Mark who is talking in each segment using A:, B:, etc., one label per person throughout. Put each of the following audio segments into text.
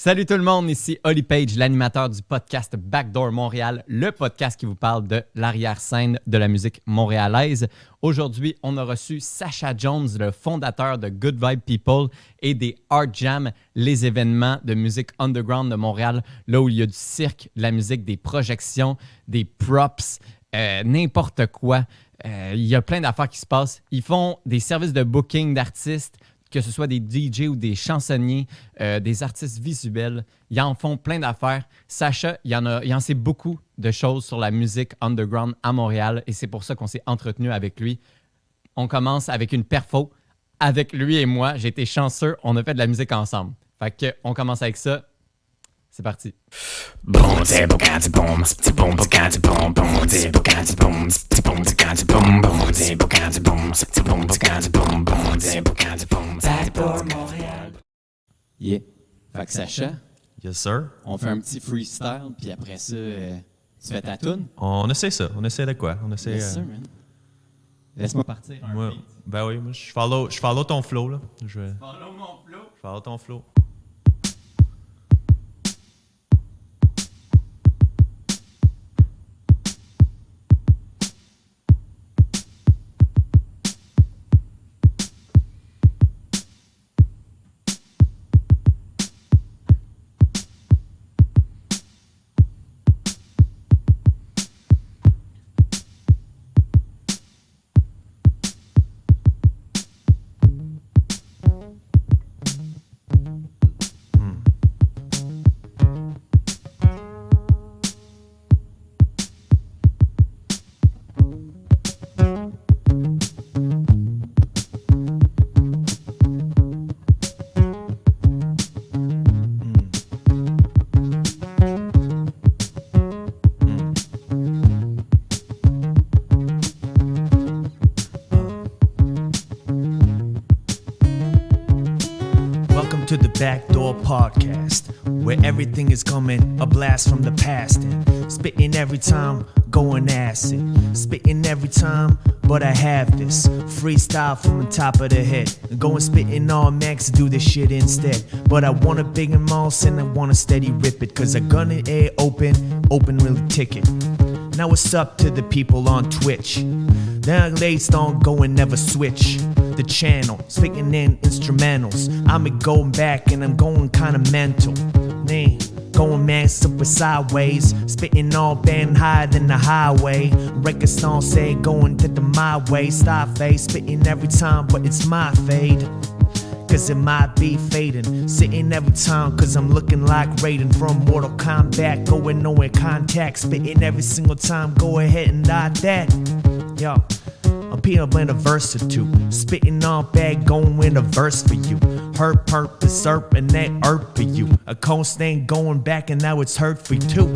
A: Salut tout le monde, ici Oli Page, l'animateur du podcast Backdoor Montréal, le podcast qui vous parle de l'arrière-scène de la musique montréalaise. Aujourd'hui, on a reçu Sacha Jones, le fondateur de Good Vibe People et des Art Jam, les événements de musique underground de Montréal, là où il y a du cirque, de la musique, des projections, des props, n'importe quoi. Il y a plein d'affaires qui se passent. Ils font des services de booking d'artistes, que ce soit des DJ ou des chansonniers, des artistes visuels. Ils en font plein d'affaires. Sacha, il en sait beaucoup de choses sur la musique underground à Montréal et c'est pour ça qu'on s'est entretenu avec lui. On commence avec une perfo. Avec lui et moi, j'ai été chanceux. On a fait de la musique ensemble. Fait que on commence avec ça. C'est parti. Yeah. Fait que Sacha,
B: Yes, sir.
A: on fait un petit freestyle, puis après ça, tu fais ta toune?
B: On essaie ça. On essaie de quoi? On essaie.
A: Yes, sir, man. Laisse-moi partir.
B: Moi, ben oui, moi, je follow ton flow, là.
A: Follow mon flow.
B: Je follow ton flow. Welcome to the Backdoor Podcast, where everything is coming a blast from the past and spitting every time, going acid, spitting every time, but I have this freestyle from the top of the head, going spitting all max, do this shit instead. But I want a big and mouse and I want a steady rip it, cause I gun it open really ticket. Now it's up to the people on Twitch. Now laced on go and never switch the channel, speaking in instrumentals. I'm going back and I'm going kinda mental. Nah, going man super sideways, spitting all band higher than the highway. Record song say going to the my way, star face, spitting every time, but it's my fade. Cause it might be fading, sitting every time cause I'm looking like Raiden from Mortal Kombat, going nowhere contact, spitting every single time, go ahead and dot that. Yo, I'm peanut blend a verse or two, spitting all bad, going with a verse for you. Her purpose, and that earth for you. A constant going back and now it's hurt for you too.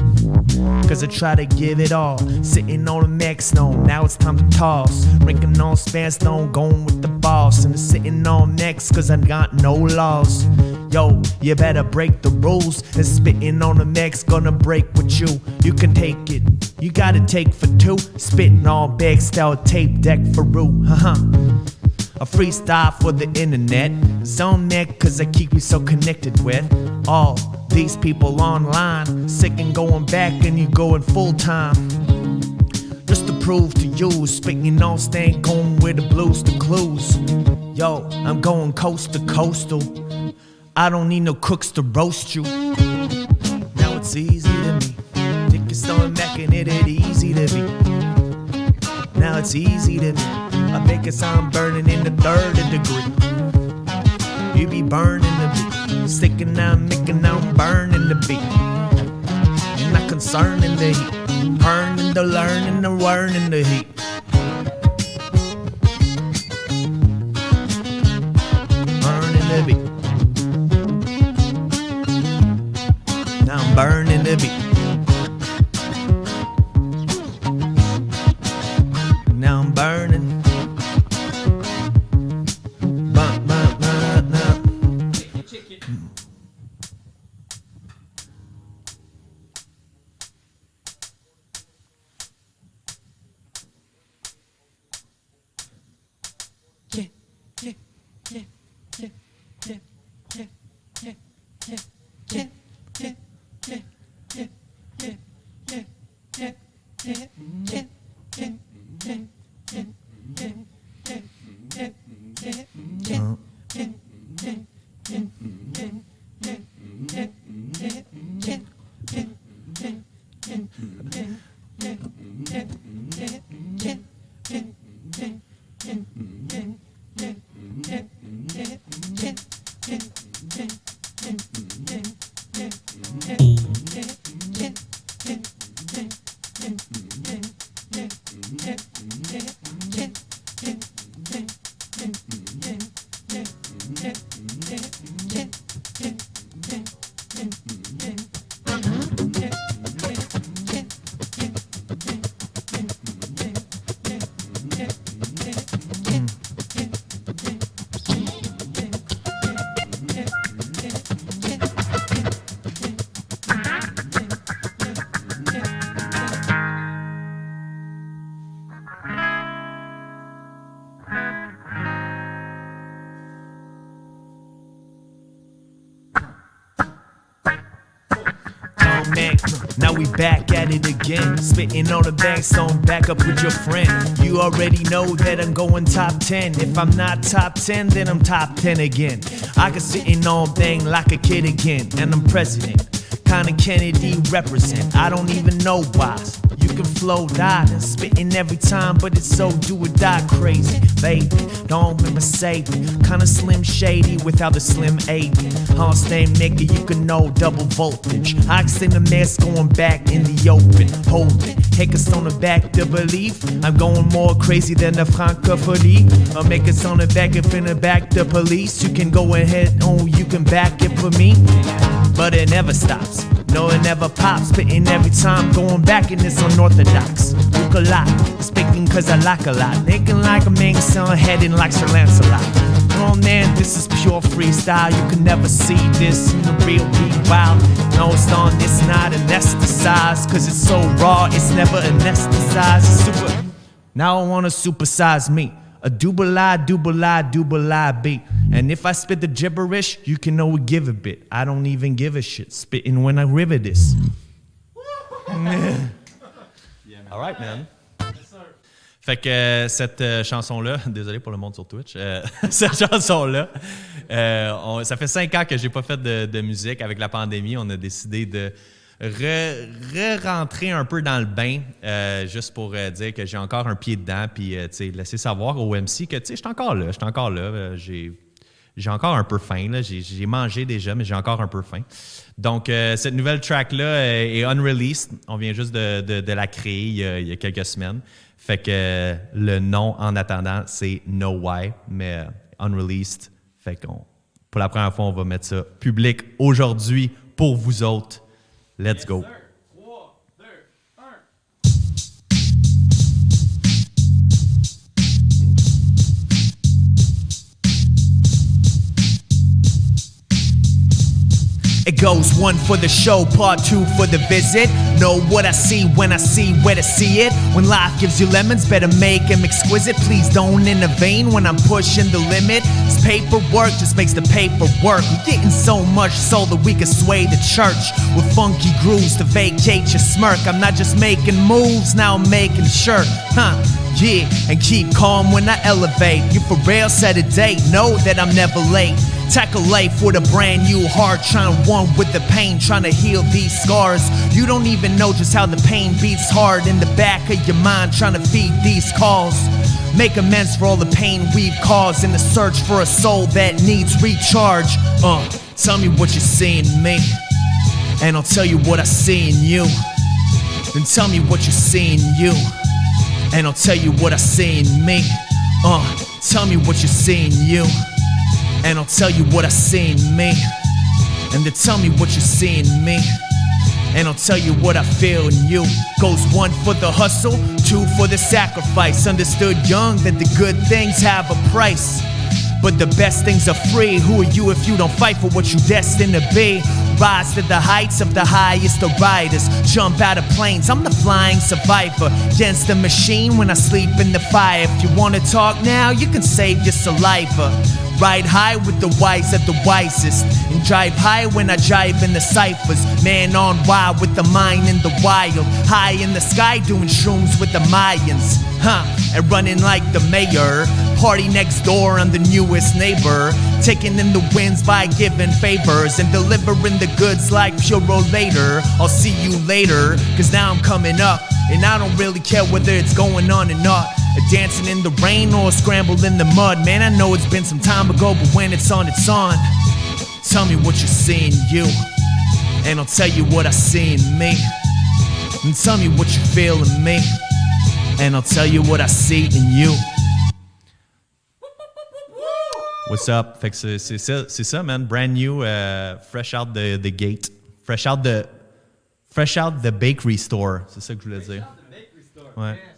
B: Cause I try to give it all, sitting on a max stone, now it's time to toss. Ranking on span stone, going with the boss. And it's sitting on next cause I got no laws. Yo, you better break the rules. And spitting on the max, gonna break with you. You can take it, you gotta take for two. Spitting all bag style tape deck for Roo, A freestyle for the internet. Zone neck cause I keep me so connected with all these people online. Sick and going back and you going full time. Just to prove to you, spitting all staying going with the blues, the clues. Yo, I'm going coast to coastal. I don't need no cooks to roast you. Now it's easy to me. Dick is throwing back and it easy to be. Now it's easy to me. I make it sound burning in the third degree. You be burning the beat, sticking out, making out, burning the beat. You're not concerned in the heat, burning the learning, the learning the heat. Burning the beat. Now I'm burning the beat. Now I'm burning. Yeah. man. Now we back at it again. Spitting on the backstone, back up with your friend. You already know that I'm going top 10. If I'm not top 10, then I'm top 10 again. I can sit in all thing like a kid again. And I'm president. Kinda Kennedy represent. I don't even know why. You can flow died and spitting every time, but it's so do or die crazy, baby. Don't be mistaken. Kinda slim shady without the slim 80. Hall name nigga, you can know double voltage. I extend the mess going back in the open. Hold it. Take us on the back to believe. I'm going more crazy than the francophonie. I'll make us on the back if in the back the police. You can go ahead, oh, you can back it for me. But it never stops. No, it never pops. Spitting every time, going back in this unorthodox. Look a lot, speaking cause I like a lot. Thinking like a Ming son, heading like Sir Lancelot. Oh man, this is pure freestyle. You can never see this in the real beat wild. No, it's on, it's not anesthetized. Cause it's so raw, it's never anesthetized. It's super. Now I wanna supersize me. A double-lie beat. And if I spit the gibberish, you can know we give a bit. I don't even give a shit. Spitting when I river this. All right, man. Fait que cette chanson-là, désolé pour le monde sur Twitch, cette chanson-là, ça fait 5 ans que j'ai pas fait de musique. Avec la pandémie, on a décidé de re-rentrer un peu dans le bain, juste pour dire que j'ai encore un pied dedans, puis laisser savoir au MC que je suis encore là, j'ai encore un peu faim, là. J'ai mangé déjà, mais j'ai encore un peu faim. Donc, cette nouvelle track-là est unreleased. On vient juste de la créer il y a quelques semaines. Fait que le nom, en attendant, c'est No Why, mais unreleased. Fait qu'on, pour la première fois, on va mettre ça public aujourd'hui pour vous autres. Let's go. Yes, 3, 2, 1. It goes 1 for the show, part 2 for the visit. Know what I see when I see where to see it. When life gives you lemons, better make them exquisite. Please don't intervene when I'm pushing the limit. This paperwork just makes the paper work. We're getting so much so that we can sway the church with funky grooves to vacate your smirk. I'm not just making moves, now I'm making sure. Yeah, and keep calm when I elevate. You for real, set a date, know that I'm never late. Tackle life with a brand new heart, trying to one with the pain, trying to heal these scars. You don't even know just how the pain beats hard in the back of your mind, trying to feed these calls. Make amends for all the pain we've caused in the search for a soul that needs recharge. Tell me what you see in me, and I'll tell you what I see in you. Then tell me what you see in you, and I'll tell you what I see in me. Tell me what you see in you, and I'll tell you what I see in me. And then tell me what you see in me, and I'll tell you what I feel in you. Goes 1 for the hustle, 2 for the sacrifice. Understood young that the good things have a price, but the best things are free. Who are you if you don't fight for what you're destined to be? Rise to the heights of the highest of riders. Jump out of planes, I'm the flying survivor. Against the machine when I sleep in the fire. If you wanna talk now, you can save your saliva. Ride high with the wise at the wisest, and drive high when I jive in the ciphers. Man on wild with the mind in the wild. High in the sky doing shrooms with the Mayans. And running like the mayor. Party next door, I'm the newest neighbor. Taking in the wins by giving favors and delivering the goods like Puro later. I'll see you later, cause now I'm coming up, and I don't really care whether it's going on or not. Dancing in the rain or scrambled in the mud. Man, I know it's been some time ago, but when it's on, it's on. Tell me what you see in you, and I'll tell you what I see in me. And tell me what you feel in me, and I'll tell you what I see in you. What's up? Fait que c'est ça, man. Brand new, fresh out the gate. Fresh out the bakery store. C'est ça que je voulais dire. Fresh out the bakery store. Ouais. Yes.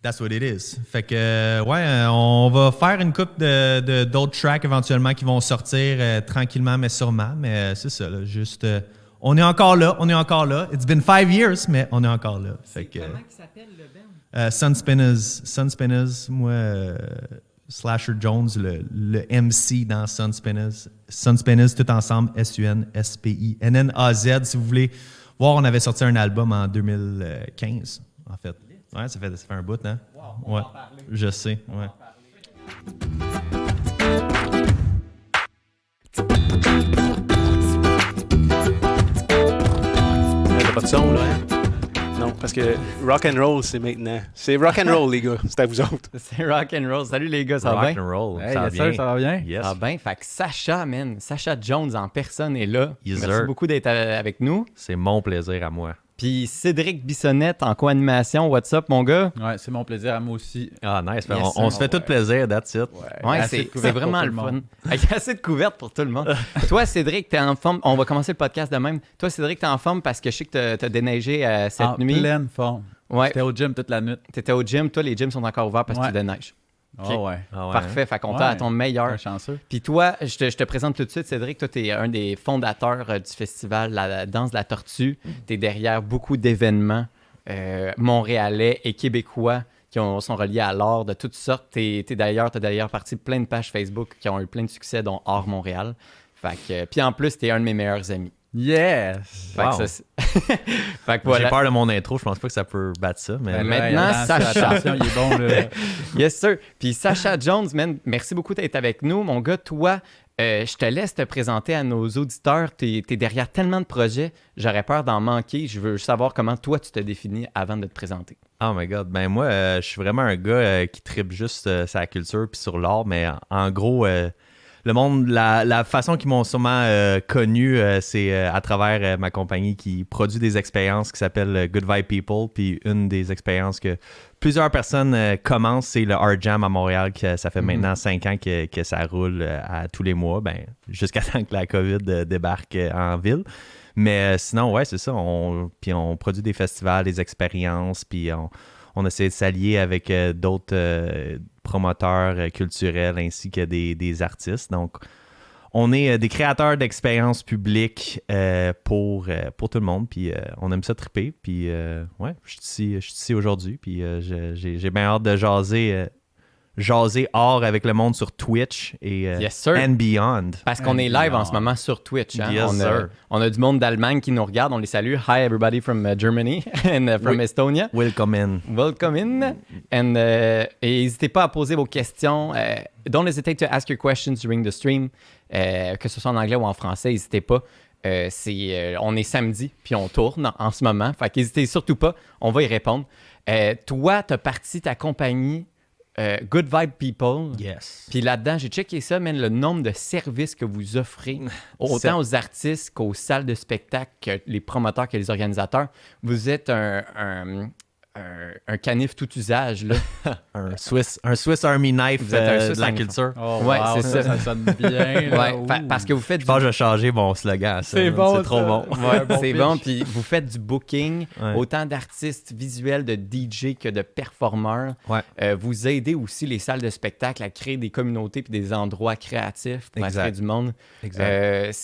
B: That's what it is. Fait que, ouais, on va faire une couple d'autres tracks éventuellement qui vont sortir tranquillement, mais sûrement. Mais c'est ça, là, juste... on est encore là. It's been 5 years, mais on est encore là. Fait que,
A: comment il s'appelle le band?
B: Sun Spinners. Moi,
C: Slasher Jones, le MC dans Sun Spinners. Sun Spinners, tout ensemble, SUNSPINNAZ. Si vous voulez voir, on avait sorti un album en 2015, en fait. Ouais, ça fait un bout, hein? Wow, ouais, je sais, ouais.
D: T'as pas de son, là, hein? Non, parce que rock and roll, c'est maintenant. C'est rock and roll, les gars. C'est à vous autres.
A: C'est rock and roll. Salut les gars, ça va bien?
C: Rock and roll,
E: Hey,
C: ça va
E: yes,
C: bien.
E: sir, ça va bien?
C: Yes.
A: Ah ben, fait que Sacha, man, Sacha Jones en personne est là.
C: Yes,
A: Merci
C: sir.
A: beaucoup d'être avec nous.
C: C'est mon plaisir à moi.
A: Puis Cédric Bissonnette en co-animation. What's up, mon gars?
E: Ouais, c'est mon plaisir à moi aussi.
C: Ah, nice.
A: Yes,
C: on
A: sir.
C: se fait tout plaisir, that's it.
A: Ouais,
E: assez de
A: c'est
E: couvertes
A: vraiment
E: pour
A: le
E: tout le
A: fun.
E: monde.
A: Avec assez de couvertes pour tout le monde. Toi, Cédric, t'es en forme. On va commencer le podcast de même. Toi, Cédric, t'es en forme parce que je sais que t'as déneigé cette
E: En
A: nuit.
E: pleine forme.
A: Ouais,
E: J'étais au gym toute la nuit.
A: t'étais au gym. Toi, les gyms sont encore ouverts parce que
E: Ouais.
A: tu déneiges. Ok.
E: Oh ouais.
C: Ah ouais,
A: Parfait. Fait qu'on
E: Ouais.
A: t'a à ton meilleur.
E: Un chanceux.
A: Puis toi, je te présente tout de suite, Cédric. Toi, tu es un des fondateurs du festival La Danse de la Tortue. Tu es derrière beaucoup d'événements montréalais et québécois qui sont reliés à l'art de toutes sortes. Tu as d'ailleurs parti de plein de pages Facebook qui ont eu plein de succès, dont Art Montréal. Puis en plus, tu es un de mes meilleurs amis.
E: Yes!
A: Fait que
C: Wow.
A: ça, fait que voilà.
C: J'ai peur de mon intro, je pense pas que ça peut battre ça. Mais...
A: Ben, maintenant, Sacha.
E: Attention, il est bon, là.
A: Yes, sir. Puis Sacha Jones, man, merci beaucoup d'être avec nous. Mon gars, toi, je te laisse te présenter à nos auditeurs. Tu es derrière tellement de projets, j'aurais peur d'en manquer. Je veux savoir comment toi, tu te définis avant de te présenter.
C: Oh my God. Ben moi, je suis vraiment un gars qui tripe juste sur la culture puis sur l'art, mais en gros, le monde, la façon qu'ils m'ont sûrement connu, c'est à travers ma compagnie qui produit des expériences qui s'appelle Good Vibe People. Puis une des expériences que plusieurs personnes commencent, c'est le Art Jam à Montréal, que ça fait maintenant 5 ans que ça roule à tous les mois, ben, jusqu'à temps que la COVID débarque en ville. Mais sinon, ouais, c'est ça. Puis on produit des festivals, des expériences, puis on essaie de s'allier avec d'autres promoteurs culturels ainsi que des artistes. Donc, on est des créateurs d'expériences publiques pour tout le monde. Puis on aime ça triper. Puis ouais, je suis ici aujourd'hui. Puis j'ai bien hâte de jaser art avec le monde sur Twitch et
A: Yes, sir.
C: and beyond.
A: Parce qu'on est live en ce moment sur Twitch. Hein?
C: Yes, sir.
A: On a du monde d'Allemagne qui nous regarde. On les salue. Hi, everybody from Germany and from
C: Oui.
A: Estonia.
C: Welcome in.
A: Welcome in. And, et n'hésitez pas à poser vos questions. Don't hesitate to ask your questions during the stream. Que ce soit en anglais ou en français, n'hésitez pas. On est samedi, puis on tourne en ce moment. Fait qu'hésitez surtout pas. On va y répondre. Toi, tu as parti ta compagnie Good Vibe People.
C: Yes.
A: Puis là-dedans, j'ai checké ça, man, le nombre de services que vous offrez, autant aux artistes qu'aux salles de spectacle, que les promoteurs, que les organisateurs. Vous êtes un canif tout usage, là.
C: Un Swiss Army Knife
A: Vous êtes un Swiss
C: de la
A: Army
C: culture.
E: Oh,
A: Ouais,
E: wow,
A: c'est ça.
E: Ça sonne bien. là.
A: Ouais, parce que vous faites
C: Je pense que je vais changer mon slogan. Ça,
E: C'est
C: man.
E: bon,
C: C'est trop
E: ça.
C: bon.
A: Ouais,
E: bon
A: c'est
E: pitch.
A: bon. Puis vous faites du booking,
C: Ouais.
A: autant d'artistes visuels, de DJ que de performeurs.
C: Ouais.
A: Vous aidez aussi les salles de spectacle à créer des communautés puis des endroits créatifs pour
C: Exact.
A: attirer du monde.
C: Exact.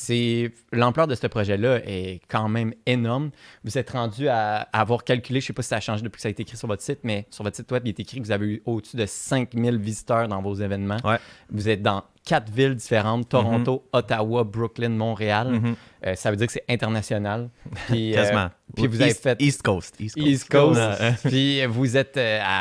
A: L'ampleur de ce projet-là est quand même énorme. Vous êtes rendu à avoir calculé, je ne sais pas si ça a changé depuis que ça a été écrit sur votre site, mais sur votre site web, il est écrit que vous avez eu au-dessus de 5000 visiteurs dans vos événements.
C: Ouais.
A: Vous êtes dans 4 villes différentes, Toronto, Ottawa, Brooklyn, Montréal. Ça veut dire que c'est international. Puis,
C: Quasiment.
A: puis vous avez
C: East,
A: fait
C: East Coast. East Coast.
A: East Coast.
C: Ouais.
A: Puis vous êtes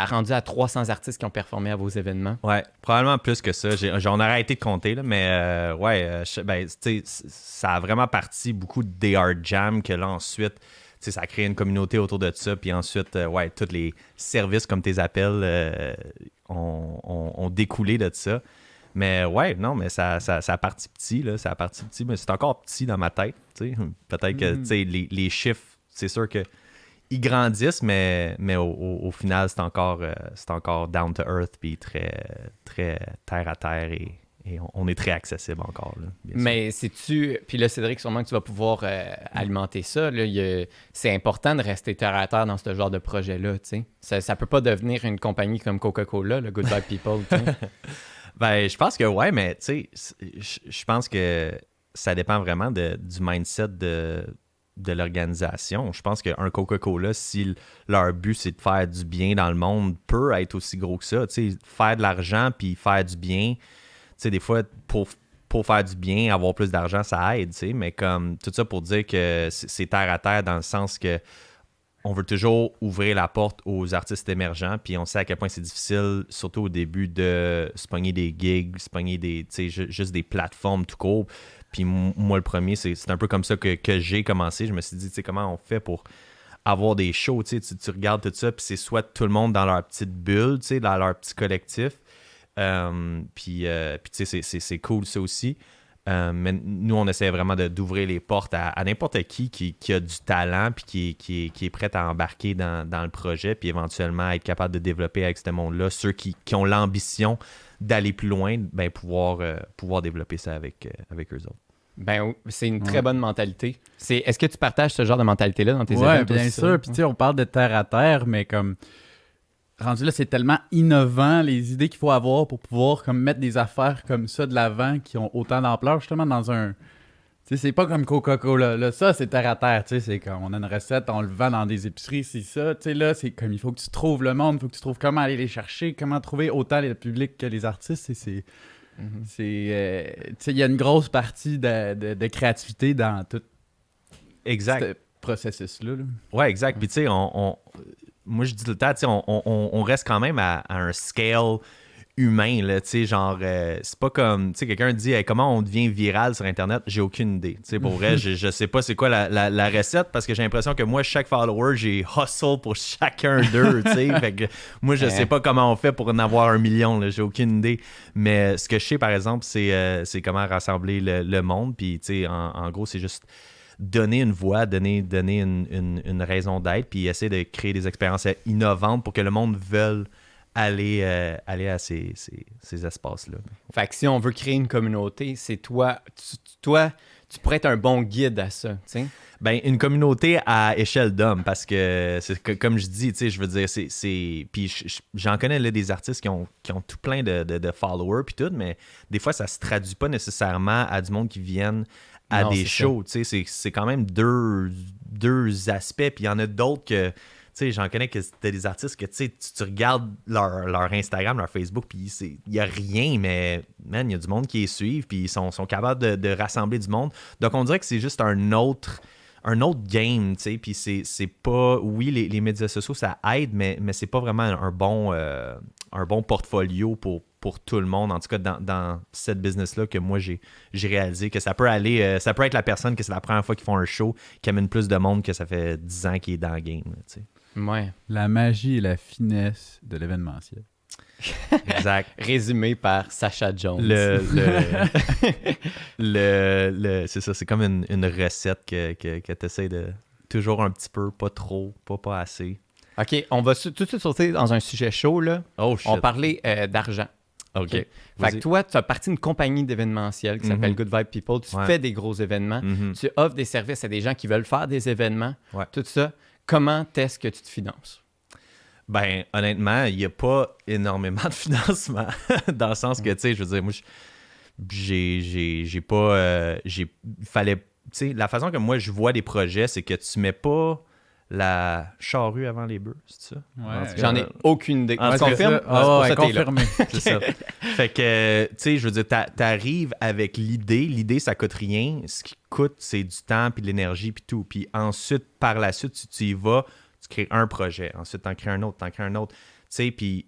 A: rendu à 300 artistes qui ont performé à vos événements.
C: Ouais, probablement plus que ça. J'en ai arrêté de compter, là, mais ouais, ben, tu sais, ça a vraiment parti beaucoup des Art Jam que là, ensuite, tu sais, ça a créé une communauté autour de ça. Puis ensuite, ouais, tous les services, comme tes appels, ont découlé de ça. Mais ouais, non, mais ça a parti petit, là. Ça a parti petit, mais c'est encore petit dans ma tête, tu sais. Peut-être que, tu sais, les chiffres, c'est sûr que ils grandissent, mais au final, c'est encore down to earth, puis très, très terre à terre, et on est très accessible encore, là, bien sûr.
A: Mais sais-tu, puis là, Cédric, sûrement que tu vas pouvoir alimenter ça. Là, c'est important de rester terre à terre dans ce genre de projet-là. Tu sais. Ça peut pas devenir une compagnie comme Coca-Cola, le Good Vibe People. Tu sais.
C: Ben, je pense que ouais, mais tu sais, je pense que ça dépend vraiment du mindset de l'organisation. Je pense qu'un Coca-Cola, si leur but, c'est de faire du bien dans le monde, peut être aussi gros que ça. Tu sais, faire de l'argent puis faire du bien, tu sais, des fois, pour faire du bien, avoir plus d'argent, ça aide, tu sais, mais comme tout ça pour dire que c'est terre à terre dans le sens que on veut toujours ouvrir la porte aux artistes émergents, puis on sait à quel point c'est difficile, surtout au début, de se pogner des gigs, se pogner des, tu sais, juste des plateformes tout court. Puis moi, le premier, c'est un peu comme ça que j'ai commencé. Je me suis dit, tu sais, comment on fait pour avoir des shows, tu sais, tu regardes tout ça, puis c'est soit tout le monde dans leur petite bulle, tu sais, dans leur petit collectif. Puis tu sais, c'est cool ça aussi. Mais nous, on essaie vraiment d'ouvrir les portes à n'importe qui a du talent puis qui est prêt à embarquer dans le projet puis éventuellement être capable de développer avec ce monde-là. Ceux qui ont l'ambition d'aller plus loin, ben pouvoir développer ça avec eux autres.
A: Ben, c'est une très bonne mentalité. Est-ce que tu partages ce genre de mentalité-là dans tes
E: Ouais,
A: événements?
E: bien sûr. Puis tu sais, on parle de terre à terre, mais comme rendu là, c'est tellement innovant les idées qu'il faut avoir pour pouvoir comme mettre des affaires comme ça de l'avant qui ont autant d'ampleur justement dans un... Tu sais, c'est pas comme Coca-Cola. Là, ça, c'est terre à terre. Tu sais, c'est comme on a une recette, on le vend dans des épiceries, c'est ça. Tu sais, là, c'est comme il faut que tu trouves le monde, il faut que tu trouves comment aller les chercher, comment trouver autant le public que les artistes. Tu sais, il y a une grosse partie de créativité dans tout
C: Exact.
E: ce processus-là. Là.
C: Ouais, exact. Puis tu sais, moi je dis tout le temps, tu sais, on reste quand même à un scale humain, là, tu sais, genre, c'est pas comme, tu sais, quelqu'un dit hey, comment on devient viral sur Internet, j'ai aucune idée. Tu sais, pour vrai, je sais pas c'est quoi la recette parce que j'ai l'impression que moi, chaque follower, j'ai hustle pour chacun d'eux, tu sais. Fait que moi, je sais pas comment on fait pour en avoir 1 million, là, j'ai aucune idée. Mais ce que je sais, par exemple, c'est comment rassembler le monde, puis tu sais, en gros, c'est juste donner une voix, donner une raison d'être, puis essayer de créer des expériences innovantes pour que le monde veuille aller à ces espaces-là.
A: Fait que si on veut créer une communauté, c'est toi, tu pourrais être un bon guide à ça, tu sais.
C: Ben, une communauté à échelle d'hommes, parce que, comme je dis, tu sais, je veux dire, puis j'en connais là, des artistes qui ont tout plein de followers, puis tout, mais des fois, ça se traduit pas nécessairement à du monde qui viennent à des shows, tu sais, c'est quand même deux aspects, puis il y en a d'autres que, tu sais, j'en connais que t'as des artistes que, tu sais, tu regardes leur Instagram, leur Facebook, puis il y a rien, mais, man, il y a du monde qui les suivent, puis ils sont capables de rassembler du monde. Donc, on dirait que c'est juste un autre game, tu sais, puis c'est pas... Oui, les médias sociaux, ça aide, mais c'est pas vraiment un bon portfolio pour tout le monde, en tout cas dans cette business-là que moi j'ai réalisé que ça peut aller, ça peut être la personne que c'est la première fois qu'ils font un show qui amène plus de monde que ça fait 10 ans qu'il est dans le game, tu sais.
A: Ouais.
E: La magie et la finesse de l'événementiel.
C: Exact.
A: Résumé par Sacha Jones.
C: C'est ça, c'est comme une recette que tu essaies de toujours un petit peu, pas trop, pas assez.
A: OK, on va tout de suite sauter dans un sujet chaud, là.
C: Oh shit.
A: On parlait d'argent.
C: OK.
A: Fait que toi, tu as parti d'une compagnie d'événementiel qui s'appelle Good Vibe People. Tu fais des gros événements. Tu offres des services à des gens qui veulent faire des événements.
C: Ouais.
A: Tout ça. Comment est-ce que tu te finances?
C: Ben, honnêtement, il n'y a pas énormément de financement. Dans le sens que, tu sais, je veux dire, moi, j'ai pas... fallait... Tu sais, la façon que moi, je vois des projets, c'est que tu mets pas la charrue avant les bœufs, c'est ça?
E: Ouais.
A: J'en ai aucune idée.
C: En
A: Tu
C: tout cas,
A: confirmes?
E: ça,
A: C'est pour ça que t'es là.
E: confirmé.
C: C'est ça. Fait que, tu sais, je veux dire, t'arrives avec l'idée. L'idée, ça coûte rien. Ce qui coûte, c'est du temps, puis de l'énergie, puis tout. Puis ensuite, par la suite, tu y vas, tu crées un projet. Ensuite, t'en crées un autre, t'en crées un autre. Tu sais, puis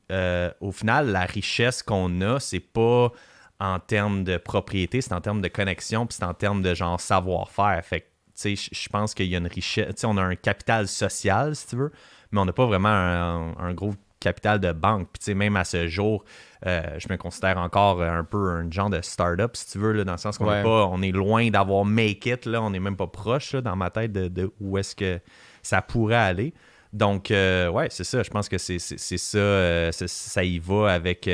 C: au final, la richesse qu'on a, c'est pas en termes de propriété, c'est en termes de connexion, puis c'est en termes de genre savoir-faire. Fait que, tu sais, je pense qu'il y a une richesse. Tu sais, on a un capital social, si tu veux, mais on n'a pas vraiment un gros capital de banque. Puis, tu sais, même à ce jour, je me considère encore un peu un genre de start-up, si tu veux, là, dans le sens qu'on on est loin d'avoir make it, là, on n'est même pas proche, là, dans ma tête, de où est-ce que ça pourrait aller. Donc, ouais, c'est ça. Je pense que c'est ça. Ça y va avec...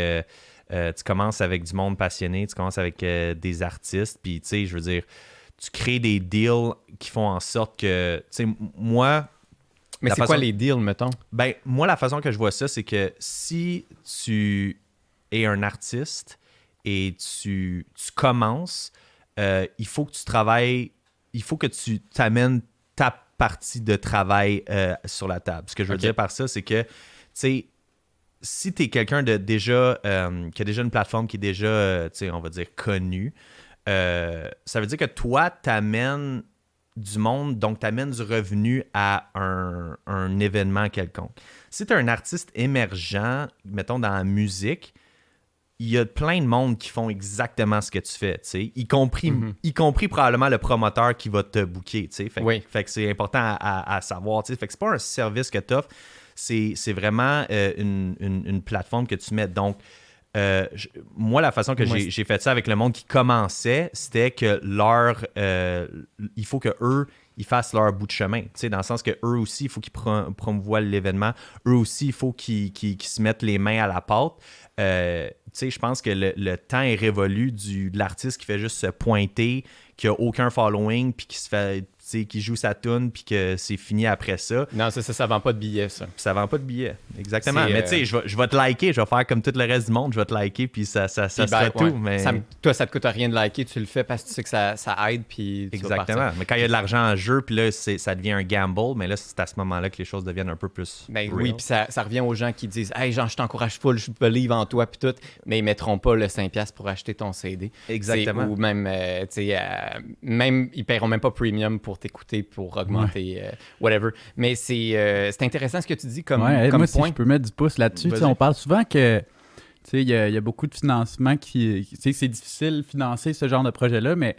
C: tu commences avec du monde passionné, tu commences avec des artistes, puis, tu sais, je veux dire, tu crées des deals qui font en sorte que... Tu sais, moi...
A: Mais c'est quoi les deals, mettons?
C: Ben, moi, la façon que je vois ça, c'est que si tu es un artiste et tu commences, il faut que tu travailles, il faut que tu t'amènes ta partie de travail sur la table. Ce que je veux dire par ça, c'est que, tu sais, si tu es quelqu'un de déjà qui a déjà une plateforme qui est déjà, tu sais, on va dire, connue, ça veut dire que toi, tu amènes du monde, donc tu amènes du revenu à un événement quelconque. Si tu es un artiste émergent, mettons dans la musique, il y a plein de monde qui font exactement ce que tu fais, tu sais, y compris probablement le promoteur qui va te booker, tu sais. Fait que c'est important à savoir, tu sais. Fait que c'est pas un service que tu offres, c'est vraiment une plateforme que tu mets. Donc, moi, la façon que j'ai fait ça avec le monde qui commençait, c'était que il faut que eux ils fassent leur bout de chemin, tu sais, dans le sens que eux aussi, il faut qu'ils promouvoient l'événement. Eux aussi, il faut qu'ils se mettent les mains à la pâte. Tu sais, je pense que le temps est révolu de l'artiste qui fait juste se pointer, qui a aucun following, puis qui se fait, tu sais, qui joue sa tune, puis que c'est fini après ça.
A: Non, ça vend pas de billets, ça.
C: Puis ça vend pas de billets, exactement. Mais tu sais, je vais te liker, je vais faire comme tout le reste du monde, je vais te liker, puis ça sera tout. Mais...
A: toi, ça te coûte rien de liker, tu le fais parce que tu sais que ça aide, puis tu
C: exactement. Mais quand il y a de l'argent en jeu, puis là, ça devient un gamble, mais là, c'est à ce moment-là que les choses deviennent un peu plus real.
A: Oui, puis ça revient aux gens qui disent « Hey, Jean, je t'encourage full, je believe en toi, puis tout », mais ils mettront pas le 5$ pour acheter ton CD.
C: Exactement.
A: Ou même, tu sais, même, ils paieront même pas premium pour t'écouter, pour augmenter, whatever. Mais c'est intéressant ce que tu dis comme
E: moi,
A: point.
E: Si je peux mettre du pouce là-dessus, on parle souvent que il y a beaucoup de financements c'est difficile de financer ce genre de projet-là, mais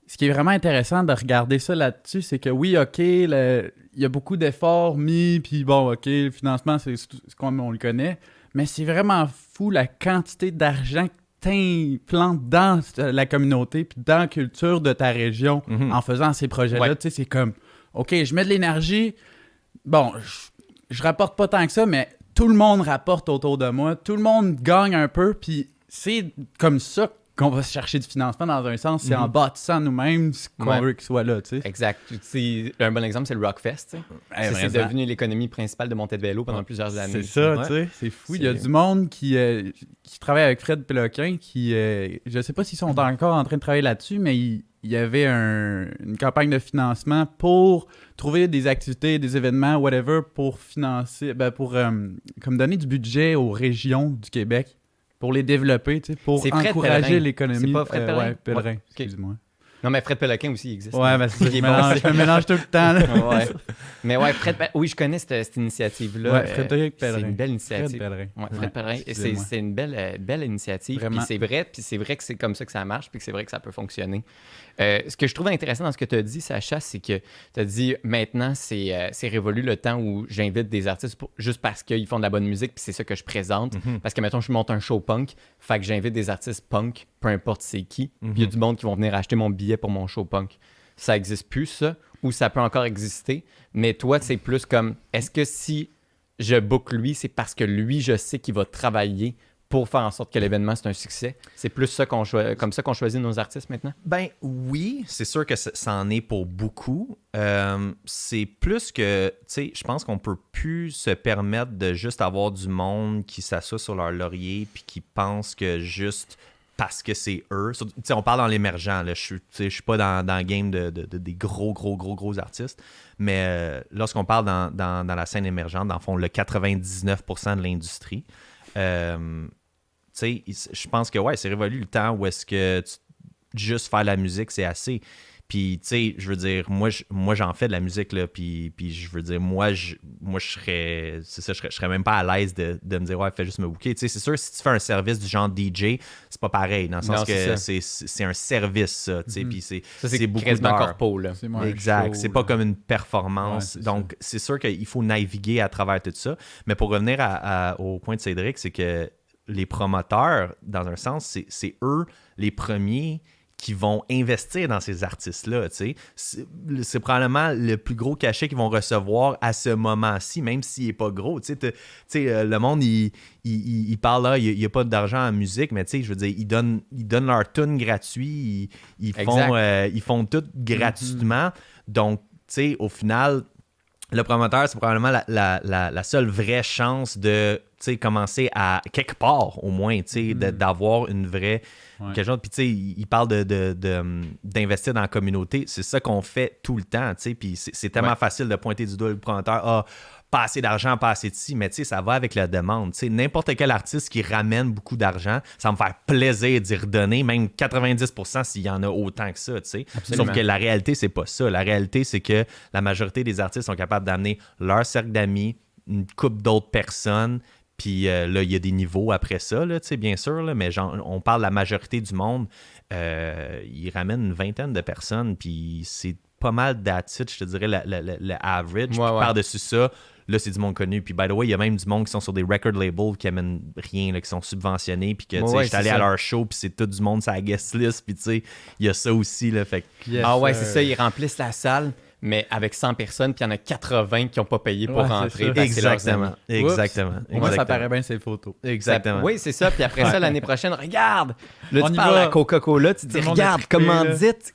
E: ce qui est vraiment intéressant de regarder ça là-dessus, c'est que oui, OK, il y a beaucoup d'efforts mis, puis bon, OK, le financement, c'est comme on le connaît, mais c'est vraiment fou la quantité d'argent que t'implantes dans la communauté puis dans la culture de ta région en faisant ces projets-là. Tu sais, c'est comme, OK, je mets de l'énergie, bon, je rapporte pas tant que ça, mais tout le monde rapporte autour de moi, tout le monde gagne un peu, puis c'est comme ça qu'on va chercher du financement dans un sens, c'est en bâtissant nous-mêmes ce qu'on veut qu'il soit là, tu sais.
A: Exact. Un bon exemple, c'est le Rockfest, tu sais. C'est devenu l'économie principale de Montebello pendant plusieurs années.
E: C'est ça, tu sais. C'est fou. Il y a du monde qui travaille avec Fred Péloquin, je sais pas s'ils sont encore en train de travailler là-dessus, mais il y avait une campagne de financement pour trouver des activités, des événements, whatever, pour financer, comme donner du budget aux régions du Québec. Pour les développer, tu sais, pour encourager l'économie.
A: C'est pas Fred Pellerin?
E: Pellerin,
A: Ouais,
E: excuse-moi.
A: Non, mais Fred Péloquin aussi existe.
E: Ouais, ben c'est ça, je me mélange tout le temps. Là.
A: Ouais. Mais ouais, oui, je connais cette initiative-là.
E: Ouais, Frédéric Pellerin.
A: C'est une belle initiative.
E: Fred Pellerin.
A: Ouais, Fred Pellerin. C'est une belle initiative. Puis c'est vrai que c'est comme ça que ça marche, puis que c'est vrai que ça peut fonctionner. Ce que je trouve intéressant dans ce que tu as dit, Sacha, c'est que tu as dit maintenant, c'est révolu le temps où j'invite des artistes juste parce qu'ils font de la bonne musique, puis c'est ça que je présente. Parce que, mettons, je monte un show punk, fait que j'invite des artistes punk, peu importe c'est qui, puis il y a du monde qui vont venir acheter mon billet pour mon show punk. Ça n'existe plus, ça, ou ça peut encore exister, mais toi, c'est plus comme, est-ce que si je book lui, c'est parce que lui, je sais qu'il va travailler pour faire en sorte que l'événement, c'est un succès? C'est plus ça comme ça qu'on choisit nos artistes maintenant?
C: Ben oui, c'est sûr que ça en est pour beaucoup. C'est plus que, tu sais, je pense qu'on peut plus se permettre de juste avoir du monde qui s'assoit sur leur laurier puis qui pense que juste parce que c'est eux. Tu sais, on parle dans l'émergent, là. Je suis pas dans le game des gros artistes, mais lorsqu'on parle dans la scène émergente, dans le fond, le 99% de l'industrie, tu sais, je pense que ouais, c'est révolu le temps où est-ce que juste faire la musique, c'est assez. Puis, tu sais, je veux dire, moi j'en fais de la musique, là, puis je veux dire, moi je serais même pas à l'aise de me dire, ouais, fais juste me booker. Tu sais, c'est sûr, si tu fais un service du genre DJ, c'est pas pareil, dans le sens que c'est un service, ça, tu sais, puis c'est beaucoup
A: quasiment
C: d'heures.
A: corpo, là.
C: Exact, c'est pas comme une performance.
E: Ouais,
C: donc, c'est sûr qu'il faut naviguer à travers tout ça. Mais pour revenir au point de Cédric, c'est que les promoteurs, dans un sens, c'est eux les premiers qui vont investir dans ces artistes-là. Tu sais. C'est probablement le plus gros cachet qu'ils vont recevoir à ce moment-ci, même s'il n'est pas gros. Tu sais, le monde, il parle là, il n'y a pas d'argent en musique, mais tu sais, je veux dire, ils donnent leur tune gratuit, ils font tout gratuitement. Donc, tu sais, au final, le promoteur, c'est probablement la seule vraie chance de commencer à, quelque part au moins, d'avoir une vraie...
E: Ouais.
C: quelque chose. Puis tu sais, il parle d'investir dans la communauté. C'est ça qu'on fait tout le temps, tu sais. Puis c'est tellement facile de pointer du doigt le promoteur. Pas assez d'argent, pas assez de ci, mais tu sais, ça va avec la demande. Tu sais, n'importe quel artiste qui ramène beaucoup d'argent, ça va me faire plaisir d'y redonner, même 90% s'il y en a autant que ça, tu sais. Sauf que la réalité, c'est pas ça. La réalité, c'est que la majorité des artistes sont capables d'amener leur cercle d'amis, une couple d'autres personnes, puis là, il y a des niveaux après ça, là, tu sais, bien sûr, là, mais genre, on parle de la majorité du monde, ils ramènent une vingtaine de personnes, puis c'est pas mal d'attitude, je te dirais, le average. Puis par-dessus ça, là, c'est du monde connu. Puis, by the way, il y a même du monde qui sont sur des record labels qui amènent rien, là, qui sont subventionnés. Puis que, tu sais, j'étais allé à leur show, puis c'est tout du monde sur la guest list. Puis, tu sais, il y a ça aussi, là. Fait que...
A: c'est ça. Ils remplissent la salle, mais avec 100 personnes, puis il y en a 80 qui n'ont pas payé pour rentrer.
C: Exactement.
E: Moi, ça paraît bien ces photos.
C: Exactement.
A: Oui, c'est ça. Puis après ça, l'année prochaine, regarde. Là, tu parles à Coca-Cola, tu dis, regarde, commandite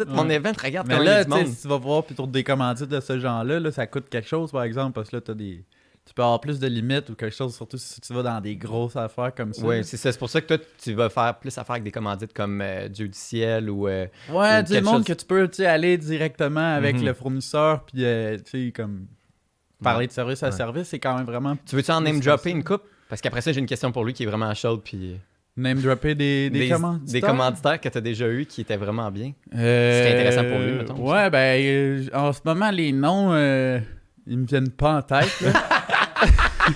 A: mon event, regarde
E: mais
A: comment
E: là,
A: il y a du monde.
E: si tu vas voir plutôt des commandites de ce genre-là, là, ça coûte quelque chose, par exemple, parce que là, tu peux avoir plus de limites ou quelque chose, surtout si tu vas dans des grosses affaires comme ça.
A: Oui, c'est ça. C'est pour ça que toi, tu vas faire plus affaire avec des commandites comme Dieu du ciel ou.
E: Ouais, du monde que tu peux aller directement avec le fournisseur, puis tu sais, comme parler de service à service, c'est quand même vraiment.
A: Tu veux-tu en name dropper une coupe? Parce qu'après ça, j'ai une question pour lui qui est vraiment chaude. Puis...
E: Name dropper des commanditaires?
A: Des commanditaires que tu as déjà eu qui étaient vraiment bien. C'était intéressant pour lui, mettons.
E: Ouais, ben, en ce moment, les noms, ils me viennent pas en tête, là.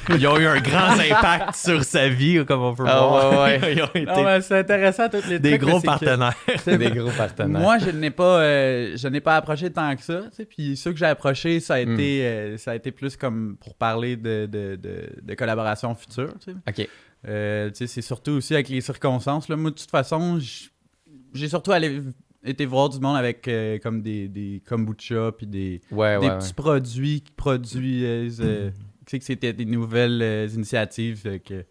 C: Ils ont eu un grand impact sur sa vie, comme on peut voir. Ils ont été
E: non, c'est intéressant, tous les
C: des
E: trucs,
C: gros partenaires.
A: Des gros partenaires.
E: Moi, je n'ai pas approché tant que ça. Puis ceux que j'ai approchés, ça a été plus comme pour parler de collaboration future.
A: OK.
E: C'est surtout aussi avec les circonstances. Là. Moi, de toute façon, j'ai surtout été voir du monde avec comme des kombucha puis des petits produits qui produisent... que c'était des nouvelles initiatives que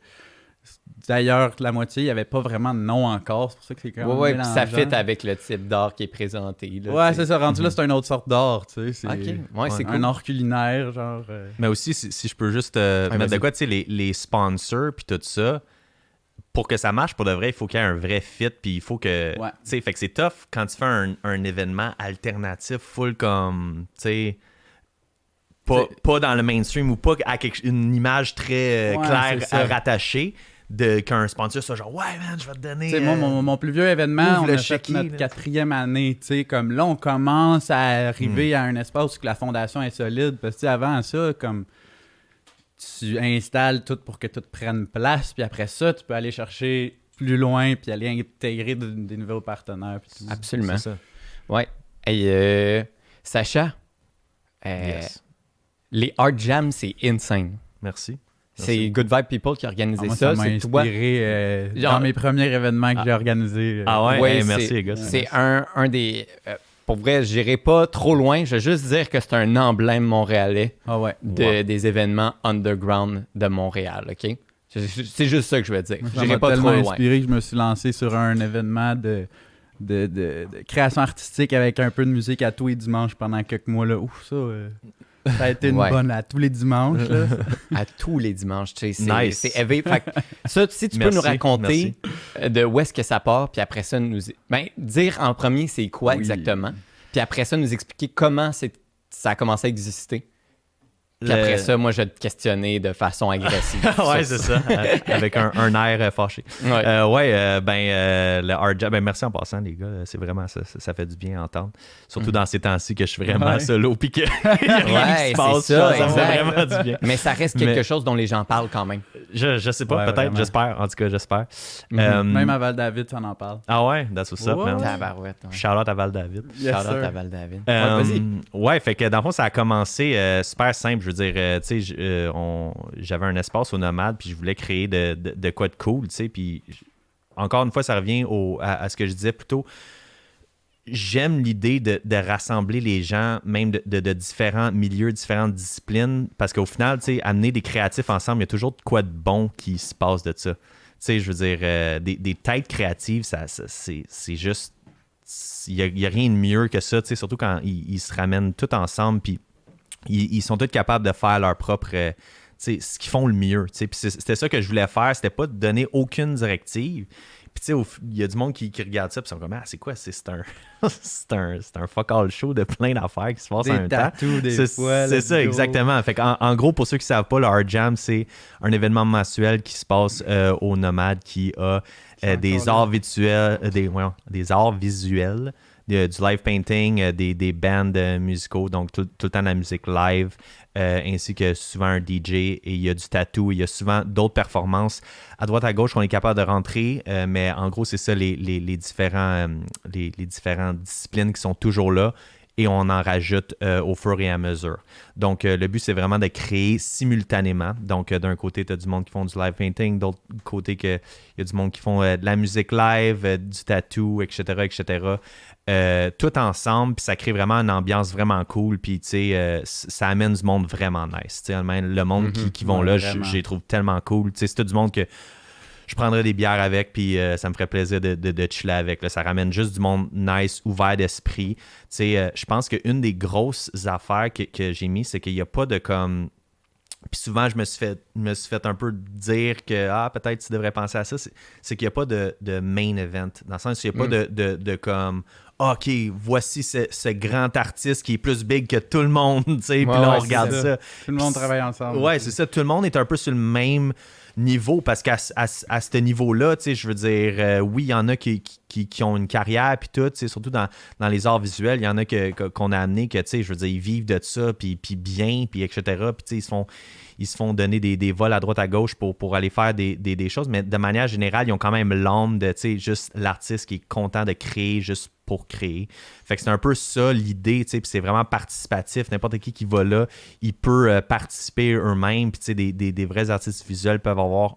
E: d'ailleurs la moitié il n'y avait pas vraiment de nom encore, c'est pour ça que c'est quand même
A: puis ça fit avec le type d'art qui est présenté là,
E: c'est ça, rendu là c'est une autre sorte d'art, tu sais,
A: c'est cool.
E: Un art culinaire genre
C: mais aussi si je peux juste mettre de quoi, tu sais, les sponsors puis tout ça, pour que ça marche pour de vrai, il faut qu'il y ait un vrai fit, puis il faut que tu sais, fait que c'est tough quand tu fais un événement alternatif full comme, tu sais, pas dans le mainstream ou pas à une image très claire à rattacher, qu'un sponsor soit genre « Ouais, man, je vais te donner... »
E: Tu sais, moi, mon plus vieux événement, on a fait notre 4e année, tu sais, comme là, on commence à arriver à un espace où la fondation est solide, parce que avant ça, comme tu installes tout pour que tout prenne place, puis après ça, tu peux aller chercher plus loin, puis aller intégrer des nouveaux partenaires. Puis tout.
A: Absolument.
C: C'est ça.
A: Ouais. Hey, Sacha, les Art Jams, c'est insane.
C: Merci.
A: C'est Good Vibe People qui a organisé
E: moi,
A: ça.
E: Ça m'a inspiré dans mes premiers événements que j'ai organisés.
C: Merci les gars.
A: C'est un des... pour vrai, je n'irai pas trop loin. Je vais juste dire que c'est un emblème montréalais des événements underground de Montréal, OK? C'est juste ça que je veux dire. Je n'irai pas trop loin.
E: Inspiré que je me suis lancé sur un événement de création artistique avec un peu de musique à tous les dimanches pendant quelques mois. Là. Ouf, ça a été une bonne à tous les dimanches. Là.
A: À tous les dimanches, tu sais.
C: Nice.
A: C'est éveillé. Ça, si tu peux nous raconter de où est-ce que ça part, puis après ça, dire en premier c'est quoi exactement, puis après ça, nous expliquer comment ça a commencé à exister. Puis après ça, moi, je vais te questionner de façon agressive.
C: C'est ça. Avec un air fâché. Le Art Jam, merci en passant, les gars. C'est vraiment ça fait du bien à entendre. Surtout dans ces temps-ci que je suis vraiment solo puis qu'il n'y a rien qui se passe. Ça fait vraiment du bien.
A: Mais ça reste quelque chose dont les gens parlent quand même.
C: Je sais pas, peut-être, vraiment. J'espère. En tout cas, j'espère.
E: Même à Val-David, ça en parle.
C: Ah ouais? That's what's up, man.
A: Tabarouette.
C: Shout-out à Val-David.
A: Shout-out à Val-David.
C: Ouais, fait que dans le fond, ça a commencé super simple. Je veux dire, tu sais, j'avais un espace au Nomade, puis je voulais créer de quoi de cool, tu sais, puis encore une fois, ça revient à ce que je disais plus tôt. J'aime l'idée de rassembler les gens, même de différents milieux, différentes disciplines, parce qu'au final, tu sais, amener des créatifs ensemble, il y a toujours de quoi de bon qui se passe de ça. Tu sais, je veux dire, des têtes créatives, c'est juste... Il n'y a rien de mieux que ça, tu sais, surtout quand ils se ramènent tous ensemble, puis ils sont tous capables de faire leur propre ce qu'ils font le mieux. Puis c'était ça que je voulais faire, c'était pas de donner aucune directive. Puis tu sais, il y a du monde qui regarde ça, puis ils sont comme, c'est quoi? C'est un fuck all show de plein d'affaires qui se passent en même temps. C'est ça, exactement. Fait en gros, pour ceux qui savent pas, le Art Jam, c'est un événement mensuel qui se passe au Nomade qui a des arts visuels, des arts visuels, du live painting, des bands musicaux, donc tout le temps de la musique live, ainsi que souvent un DJ, et il y a du tattoo, il y a souvent d'autres performances à droite à gauche qu'on est capable de rentrer, mais en gros c'est ça les différentes disciplines qui sont toujours là, et on en rajoute au fur et à mesure. Donc, le but, c'est vraiment de créer simultanément. Donc, d'un côté, tu as du monde qui font du live painting, d'autre côté, il y a du monde qui font de la musique live, du tattoo, etc., tout ensemble, puis ça crée vraiment une ambiance vraiment cool, puis tu sais, ça amène du monde vraiment nice. Tu sais, le monde qui vont là, je les trouve tellement cool. Tu sais, c'est tout du monde que je prendrais des bières avec, puis ça me ferait plaisir de chiller avec. Là. Ça ramène juste du monde nice, ouvert d'esprit. Tu sais, je pense qu'une des grosses affaires que j'ai mis, c'est qu'il n'y a pas de comme... Puis souvent, je me suis fait un peu dire que peut-être tu devrais penser à ça. C'est qu'il n'y a pas de main event. Dans le sens qu'il n'y a pas de comme... OK, voici ce grand artiste qui est plus big que tout le monde. Tu sais, puis là, on regarde ça.
E: Tout le monde travaille ensemble.
C: Ouais, c'est ça. Tout le monde est un peu sur le même niveau, parce qu'à ce niveau-là, tu sais, je veux dire, oui, il y en a qui ont une carrière, puis tout, tu sais, surtout dans les arts visuels, il y en a qu'on a amené que, tu sais, je veux dire, ils vivent de ça, puis bien, puis etc., puis tu sais, ils se font donner des vols à droite à gauche pour aller faire des choses, mais de manière générale, ils ont quand même l'âme de, tu sais, juste l'artiste qui est content de créer juste pour créer. Fait que c'est un peu ça l'idée, tu sais, puis c'est vraiment participatif. N'importe qui va là, il peut participer eux-mêmes, puis tu sais, des vrais artistes visuels peuvent avoir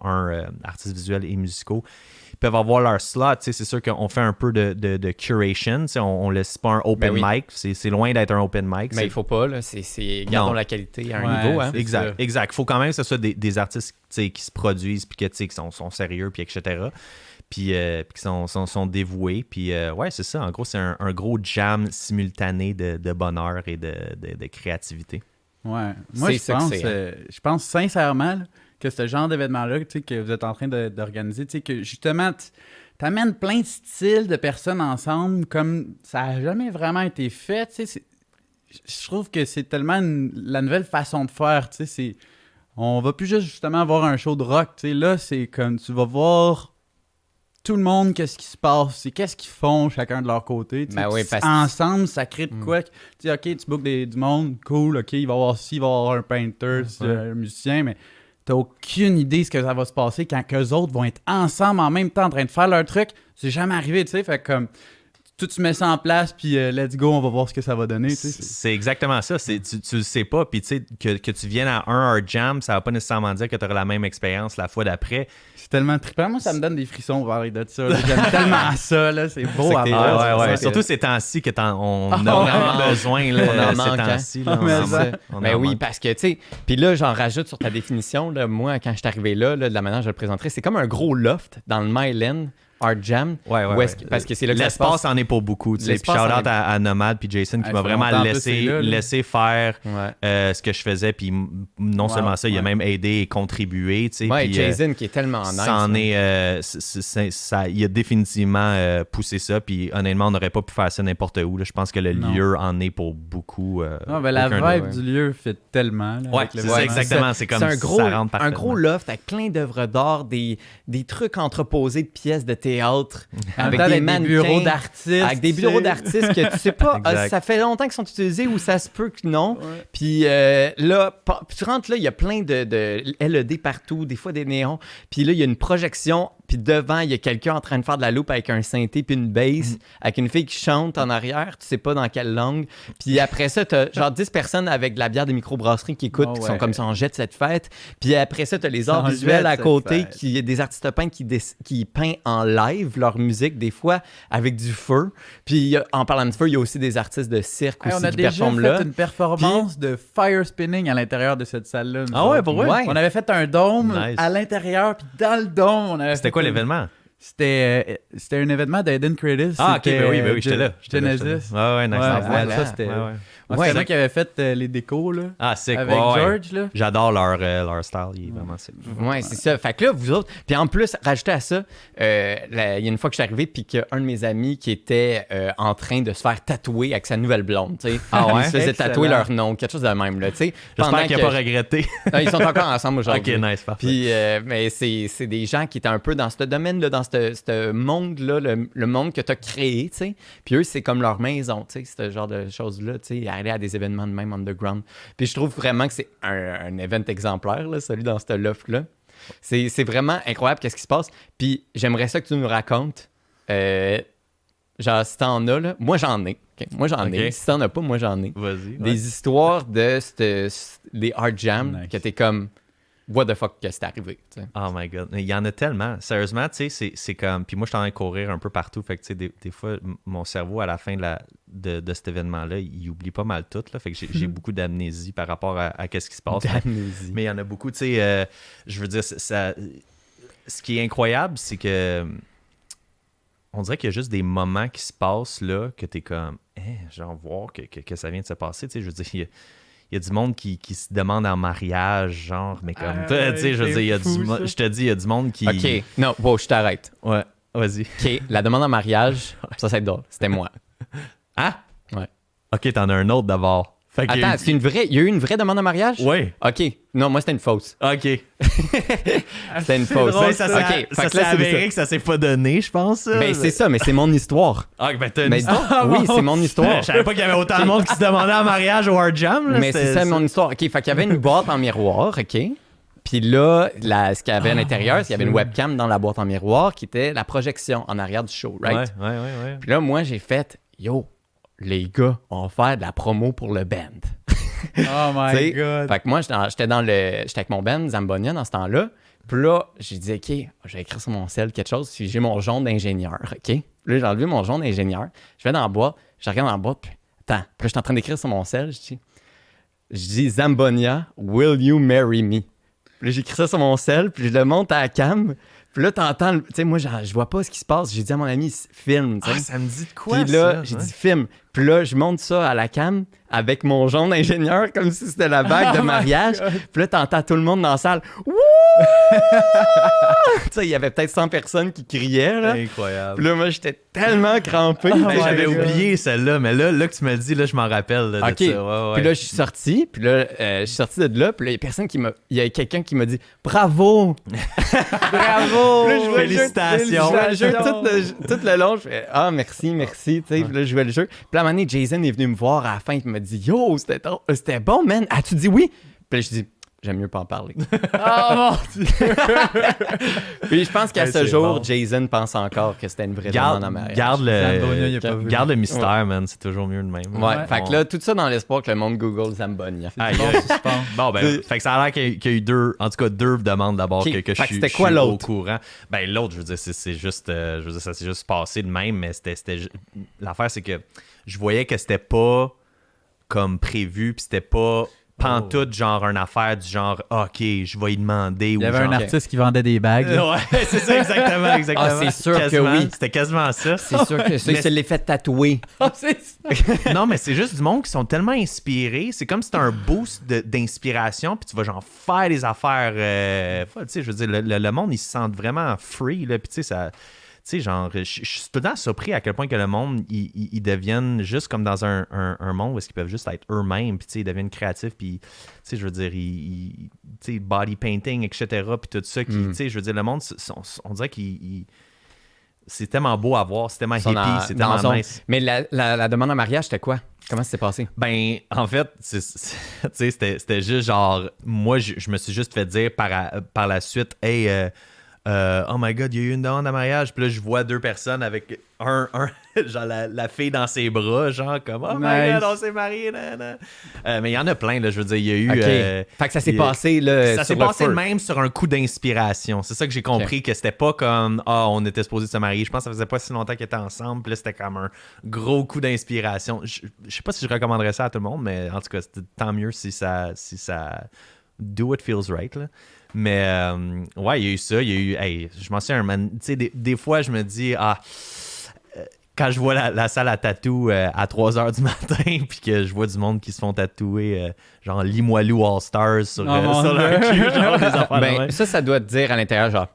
C: artistes visuels et musicaux, ils peuvent avoir leur slot, tu sais, c'est sûr qu'on fait un peu de curation, tu sais, on laisse pas un open mic, c'est loin d'être un open mic.
A: Mais il faut pas, là, gardons la qualité à un niveau, hein.
C: Exact. Il faut quand même que ce soit des artistes, tu sais, qui se produisent, puis qui sont sérieux, puis etc., puis qui sont dévoués. Puis ouais, c'est ça. En gros, c'est un gros jam simultané de bonheur et de créativité.
E: Ouais. Moi, je pense sincèrement là, que ce genre d'événement-là, tu sais, que vous êtes en train d'organiser, tu sais, que justement, t'amènes plein de styles de personnes ensemble comme ça n'a jamais vraiment été fait. Tu sais, je trouve que c'est tellement la nouvelle façon de faire. Tu sais, on va plus juste justement avoir un show de rock. Tu sais, là, c'est comme tu vas voir tout le monde, qu'est-ce qui se passe, qu'est-ce qu'ils font chacun de leur côté. Ensemble, ça crée de quoi. Tu sais, OK, tu bookes du monde, cool, OK, il va y avoir ci, il va y avoir un painter, un musicien, mais t'as aucune idée de ce que ça va se passer quand qu'eux autres vont être ensemble en même temps en train de faire leur truc. C'est jamais arrivé, tu sais, fait comme... Tu mets ça en place, puis let's go, on va voir ce que ça va donner. Tu sais,
C: c'est exactement ça. Tu le sais pas, puis tu sais, que tu viennes à un Art Jam, ça va pas nécessairement dire que tu auras la même expérience la fois d'après.
E: C'est tellement trippant. Moi, ça me donne des frissons parler de ça. J'aime tellement ça, là. C'est beau à voir.
C: Ouais. Surtout ces temps-ci on a vraiment besoin, là,
A: on en
C: ces
A: manque,
C: temps-ci.
A: Mais oui, parce que, tu sais, puis là, j'en rajoute sur ta définition. Là, moi, quand je suis arrivé là, de la manière dont je le présenterai, c'est comme un gros loft dans le Myland Art Jam. Parce que c'est là que
C: l'espace en est pour beaucoup. Puis shout-out à Nomad puis Jason qui m'a vraiment laissé faire ce que je faisais. Puis non seulement ça, il a même aidé et contribué.
A: Ouais, Jason qui est tellement
C: nice. Il a définitivement poussé ça. Puis honnêtement, on n'aurait pas pu faire ça n'importe où. Là. Je pense que le lieu en est pour beaucoup.
E: La vibe du lieu fait tellement. Là,
C: c'est ça, exactement. C'est comme ça rentre parfaitement.
A: Un gros loft avec plein d'œuvres d'art, des trucs entreposés de pièces de théâtre, avec des bureaux d'artistes. Avec des bureaux d'artistes que tu sais pas, ça fait longtemps qu'ils sont utilisés ou ça se peut que non. Ouais. Puis là, tu rentres là, il y a plein de LED partout, des fois des néons. Puis là, il y a une projection. Puis devant, il y a quelqu'un en train de faire de la loupe avec un synthé puis une bass, avec une fille qui chante en arrière, tu sais pas dans quelle langue. Puis après ça, t'as genre 10 personnes avec de la bière de microbrasserie qui écoutent, qui sont comme ça en jet de cette fête. Puis après ça, t'as les arts visuels à côté, qui des artistes peints qui peignent en live leur musique, des fois avec du feu. Puis en parlant de feu, il y a aussi des artistes de cirque aussi qui performent là.
E: On a déjà fait une performance de fire spinning à l'intérieur de cette salle-là.
C: Ah ouais, pour vrai?
E: Ouais. On avait fait un dôme à l'intérieur, puis dans le dôme, on avait
C: C'était quoi l'événement?
E: C'était un événement d'Aiden Creative.
C: Ah, ok, ben oui, j'étais là.
E: Genesis.
C: Ouais, nice.
E: Ça, c'était... C'est moi qui avait fait les décos, là.
C: Ah, c'est
E: Avec George, là.
C: J'adore leur style, il est vraiment sick.
A: Ouais, c'est ça. Fait que là, vous autres. Puis en plus, rajouter à ça, il y a une fois que je suis arrivé, puis qu'il y a un de mes amis qui était en train de se faire tatouer avec sa nouvelle blonde, tu sais.
C: Ah ouais?
A: Ils se faisaient
E: Excellent.
A: tatouer leur nom, quelque chose de même, là, tu sais. Pendant
C: J'espère qu'il n'a pas regretté.
A: Ils sont encore ensemble aujourd'hui.
C: Ok, nice, parfait.
A: Puis, mais c'est des gens qui étaient un peu dans ce domaine-là, dans ce monde-là, le monde que tu as créé, tu sais. Puis eux, c'est comme leur maison, tu sais, ce genre de choses-là, tu sais, aller à des événements de même underground. Puis je trouve vraiment que c'est un event exemplaire, là, celui dans ce loft-là. C'est vraiment incroyable qu'est-ce qui se passe. Puis j'aimerais ça que tu nous racontes, genre, si t'en as, là, moi j'en ai. Okay? Moi j'en ai. Si t'en as pas, moi j'en ai.
C: Vas-y.
A: Des histoires de les hard jams
E: Nice.
A: que t'es comme, what the fuck, qu'est-ce qui t'est arrivé, tu sais.
C: Oh my god. Il y en a tellement. Sérieusement, tu sais, c'est comme. Puis moi, je suis en train de courir un peu partout. Fait que, tu sais, des fois, mon cerveau, à la fin de cet événement-là, il oublie pas mal tout. Là. Fait que j'ai beaucoup d'amnésie par rapport à qu'est-ce qui se passe.
A: D'amnésie.
C: Mais il y en a beaucoup, tu sais. Je veux dire, ça, ce qui est incroyable, c'est que. On dirait qu'il y a juste des moments qui se passent là que t'es comme. Genre, voir que ça vient de se passer. Tu sais, je veux dire, il y a du monde qui se demande en mariage, genre, mais comme. Tu sais, je veux dire, il y a je te dis, il y a du monde qui.
A: OK, non, wow, je t'arrête.
C: Ouais, vas-y.
A: OK, la demande en mariage, ça c'est drôle, c'était moi.
C: Ah?
A: Ouais.
C: Ok, t'en as un autre d'abord. Fait qu'il y a
A: Attends, c'est une vraie. Il y a eu une vraie demande en mariage?
C: Ouais.
A: OK. Non, moi, c'était une fausse.
C: Ok.
A: C'était une fausse.
C: Ben, ça
A: OK.
C: s'est
A: Fait que là, c'est
C: avéré
A: ça.
C: que ça s'est pas donné, je pense. ça.
A: Ben, c'est ça, mais c'est mon histoire.
C: Ah, ben t'as une
A: Mais
C: histoire.
A: oui, c'est mon histoire.
C: Je savais pas qu'il y avait autant de monde qui se demandait en mariage au Hard Jam. Là.
A: Mais c'est ça mon histoire. OK, fait qu'il y avait une boîte en miroir, OK? Puis là, ce qu'il y avait à l'intérieur, c'est qu'il y avait une webcam dans la boîte en miroir qui était la projection en arrière du show, right?
C: Ouais.
A: Puis là, moi, j'ai fait, yo, les gars, on va faire de la promo pour le band.
E: Oh my
A: T'sais,
E: God.
A: Fait que moi, j'étais avec mon band Zambonia dans ce temps-là. Puis là, j'ai dit, OK, je vais écrire sur mon sel quelque chose. Puis j'ai mon jaune d'ingénieur, OK? Là, j'ai enlevé mon jaune d'ingénieur. Je vais dans la boîte, je regarde dans la boîte, puis attends. Puis là, je suis en train d'écrire sur mon sel. Je dis Zambonia, will you marry me? Puis là, j'écris ça sur mon sel, puis je le monte à la cam. Puis là, t'entends, tu sais, moi, je vois pas ce qui se passe. J'ai dit à mon ami, filme, tu sais.
C: Ah, ça me dit de quoi,
A: Puis là,
C: ça?
A: j'ai dit film. Puis là, je monte ça à la cam avec mon jaune d'ingénieur comme si c'était la bague de mariage. Puis là, t'entends tout le monde dans la salle. Wouh! Tu sais, il y avait peut-être 100 personnes qui criaient, là.
C: Incroyable.
A: Puis là, moi, j'étais tellement crampé.
C: Hey, j'avais oublié celle-là, mais là que tu me le dis, là, je m'en rappelle. Là, de
A: OK.
C: ça. Ouais.
A: Puis là, je suis sorti. Puis là, je suis sorti de là. Puis là, il y a quelqu'un qui m'a dit « Bravo! »
E: Bravo!
A: Puis là, je jouais le jeu-
C: Félicitations.
A: Je jouais le jeu tout le long. Je fais ah, merci. Tu sais, puis là, je jouais le jeu. Puis là, à un moment donné, Jason est venu me voir à la fin. Il m'a dit yo, c'était bon, man. As-tu dit oui? Puis là, je dis j'aime mieux pas en parler.
E: Oh mon Dieu!
A: Puis je pense qu'à
C: Ouais,
A: ce
C: c'est
A: jour,
C: bon.
A: Jason pense encore que c'était une vraie demande en mariage.
E: Zambonia, il a pas vu.
C: garde le mystère, man. C'est toujours mieux de même.
A: Ouais, fait que là, tout ça dans l'espoir que le monde Google Zambonia.
C: Aïe,
E: Bon
C: aïe.
E: suspense.
C: Bon, ben, fait que ça a l'air qu'il y a eu deux demandes d'abord
A: Ok.
C: que je
A: Fait que
C: suis
A: c'était
C: je
A: quoi
C: suis au
A: l'autre?
C: courant. Ben, l'autre, je veux dire, c'est juste, je veux dire, ça s'est juste passé de même, mais l'affaire, c'est que je voyais que c'était pas comme prévu, puis c'était pas pantoute, genre, une affaire du genre, OK, je vais y demander.
E: Il y avait
C: genre,
E: un artiste qui vendait des bagues.
C: Ouais, c'est ça, exactement.
A: Ah, c'est sûr que
C: Quasiment.
A: oui.
C: C'était quasiment ça.
A: C'est sûr que ça, il se l'est fait tatouer.
C: Non, mais c'est juste du monde qui sont tellement inspirés. C'est comme si c'était un boost d'inspiration, puis tu vas genre faire des affaires. Tu sais, je veux dire, le monde, ils se sentent vraiment free, là, puis tu sais, ça. Tu sais, genre, je suis tout le temps surpris à quel point que le monde, ils deviennent juste comme dans un monde où est-ce qu'ils peuvent juste être eux-mêmes, puis tu sais, ils deviennent créatifs, puis tu sais, je veux dire, tu sais, body painting, etc., puis tout ça, tu sais, je veux dire, le monde, on dirait qu'il c'est tellement beau à voir, c'est tellement
A: Ils sont
C: hippie, c'est tellement
A: son-
C: nice.
A: Mais la demande en mariage, c'était quoi? Comment ça s'est passé?
C: Ben, en fait, tu sais, c'était juste genre, moi, je me suis juste fait dire par la suite, hey, oh my god, il y a eu une demande à mariage. Puis là, je vois deux personnes avec genre la fille dans ses bras, genre comme, oh my
E: Nice.
C: god, on s'est mariés, nan. Mais il y en a plein, là, je veux dire, il y a eu.
A: OK. Fait que ça s'est passé, là.
C: Ça
A: sur
C: s'est
A: le
C: passé
A: feu.
C: même sur un coup d'inspiration. C'est ça que j'ai compris, que c'était pas comme on était supposé se marier. Je pense que ça faisait pas si longtemps qu'ils étaient ensemble. Puis là, c'était comme un gros coup d'inspiration. Je sais pas si je recommanderais ça à tout le monde, mais en tout cas, tant mieux si ça do what feels right, là. Mais ouais, il y a eu ça. Il y a eu. Hey, je m'en souviens, tu sais, des fois, je me dis, quand je vois la salle à tatou à 3h du matin, puis que je vois du monde qui se font tatouer, genre Limoilou All-Stars sur leur cul, genre des affaires de
A: Ben,
C: même.
A: ça doit te dire à l'intérieur, genre,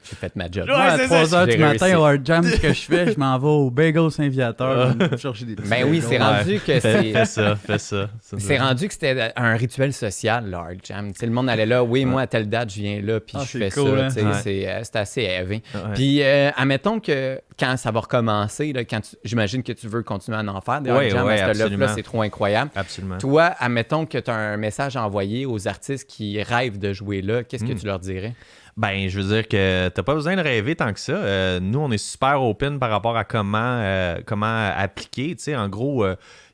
A: j'ai fait ma job.
C: Ouais,
E: à
C: c'est
E: 3h
A: J'ai
E: du matin,
A: réussi.
E: au Hard Jam, ce que je fais, je m'en vais au Bagel Saint-Viateur chercher des petits
A: Ben oui, c'est
E: bagels.
A: rendu que
C: Fais
A: c'est...
C: ça.
A: C'est rendu que c'était un rituel social, le Hard Jam. Tu sais, le monde allait là, oui, moi, à telle date, je viens là, puis
E: Ah,
A: je
E: c'est
A: fais
E: cool,
A: ça.
E: hein?
A: Tu sais,
C: Ouais.
A: c'est assez élevé.
C: Ouais.
A: Puis, admettons que quand ça va recommencer, là, j'imagine que tu veux continuer à en faire des
C: Ouais,
A: Hard Jam
C: ouais,
A: à cette là
C: absolument.
A: c'est trop incroyable.
C: Absolument.
A: Toi, admettons que tu as un message à envoyer aux artistes qui rêvent de jouer là, qu'est-ce que tu leur dirais?
C: Ben, je veux dire que t'as pas besoin de rêver tant que ça. Nous, on est super open par rapport à comment appliquer. Tu sais, en gros,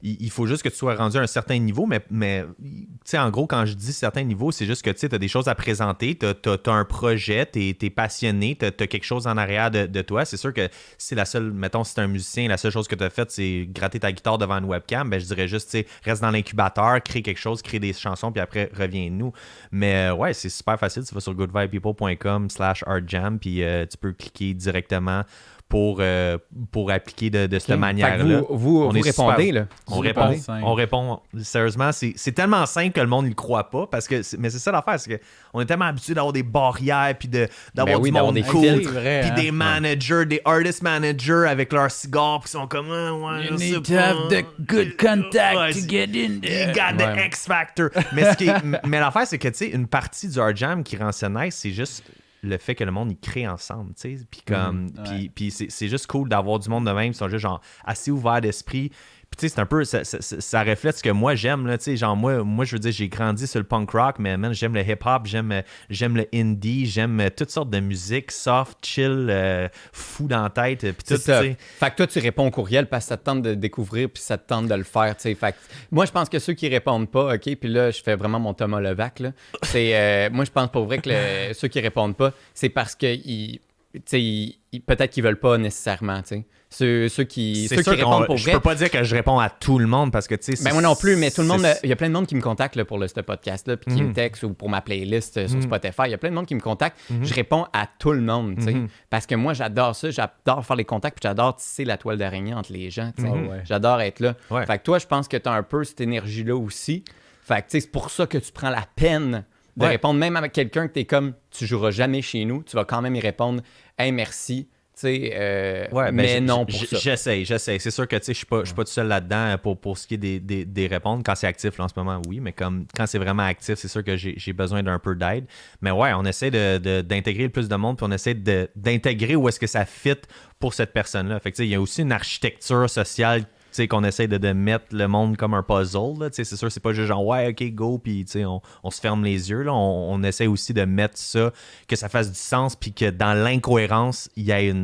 C: il faut juste que tu sois rendu à un certain niveau, mais tu sais, en gros, quand je dis certain niveau, c'est juste que tu as des choses à présenter, t'as un projet, t'es passionné, t'as quelque chose en arrière de toi. C'est sûr que si la seule, mettons, si t'es un musicien, la seule chose que t'as faite, c'est gratter ta guitare devant une webcam, ben je dirais juste, tu sais, reste dans l'incubateur, crée quelque chose, crée des chansons, puis après, reviens-nous. Mais ouais, c'est super facile. Tu vas sur goodvibepeople.com/artjam, puis tu peux cliquer directement pour appliquer de cette
A: Fait que
C: manière-là.
A: vous
C: On est
A: répondez,
C: super-
A: là.
C: On
A: Vous
C: répond,
A: répondez.
C: on répond. Sérieusement, c'est tellement simple que le monde ne le croit pas. Mais c'est ça l'affaire, c'est qu'on est tellement habitué d'avoir des barrières, puis d'avoir
A: Ben oui,
C: du
A: d'avoir
C: monde
A: des
C: cool,
A: filtres,
E: vrai,
C: puis
E: hein?
C: des managers, des artist managers avec leurs cigares, puis qui sont comme, ah, ouais, je sais pas.
E: good contact
C: Ouais,
E: get in
C: You got the
A: Ouais.
C: X Factor. Mais l'affaire, c'est que, tu sais, une partie du Hard Jam qui rend ça nice, c'est juste le fait que le monde, il crée ensemble, tu sais. Puis comme, puis c'est juste cool d'avoir du monde de même, qui sont juste, genre, assez ouverts d'esprit. Puis tu sais, c'est un peu, ça reflète ce que moi j'aime, là, tu sais, genre moi je veux dire, j'ai grandi sur le punk rock, mais man, j'aime le hip-hop, j'aime le indie, j'aime toutes sortes de musique, soft, chill, fou dans la tête, puis tout,
A: C'est
C: tu
A: ça.
C: sais.
A: Fait que toi, tu réponds au courriel parce que ça te tente de découvrir puis ça te tente de le faire, tu sais. Fait que moi, je pense que ceux qui répondent pas, OK, puis là, je fais vraiment mon Thomas Levac, là. C'est, moi, je pense pour vrai que ceux qui répondent pas, c'est parce que peut-être qu'ils veulent pas nécessairement, tu sais. Ceux qui répondent pour
C: je
A: vrai.
C: peux pas dire que je réponds à tout le monde parce que, tu sais...
A: Ben moi non plus, mais tout le monde,
C: c'est-
A: il y a plein de monde qui me contacte là, pour ce podcast-là, puis qui me texte ou pour ma playlist sur Spotify. Il y a plein de monde qui me contacte. Je réponds à tout le monde, tu sais, parce que moi, j'adore ça. J'adore faire les contacts, puis j'adore tisser la toile d'araignée entre les gens, tu sais.
E: ouais.
A: J'adore être là.
C: Ouais.
A: Fait que toi, je pense que tu as un peu cette énergie-là aussi. Fait que, tu sais, c'est pour ça que tu prends la peine de
C: Ouais.
A: répondre, même avec quelqu'un que tu es comme, tu joueras jamais chez nous, tu vas quand même y répondre, hey, merci. Tu sais,
C: Ouais,
A: mais
C: ben,
A: non pour ça.
C: J'essaye. C'est sûr que tu sais, je suis pas tout seul là-dedans pour ce qui est des répondre. Quand c'est actif, là, en ce moment, oui, mais comme quand c'est vraiment actif, c'est sûr que j'ai besoin d'un peu d'aide. Mais ouais, on essaie d'intégrer le plus de monde, puis on essaie d'intégrer où est-ce que ça fit pour cette personne-là. Fait que tu sais, il y a aussi une architecture sociale, tu sais, qu'on essaie de mettre le monde comme un puzzle, là. Tu sais, c'est sûr, c'est pas juste genre ouais, ok, go, puis tu sais, on se ferme les yeux, là. On essaie aussi de mettre ça, que ça fasse du sens, puis que dans l'incohérence, il y ait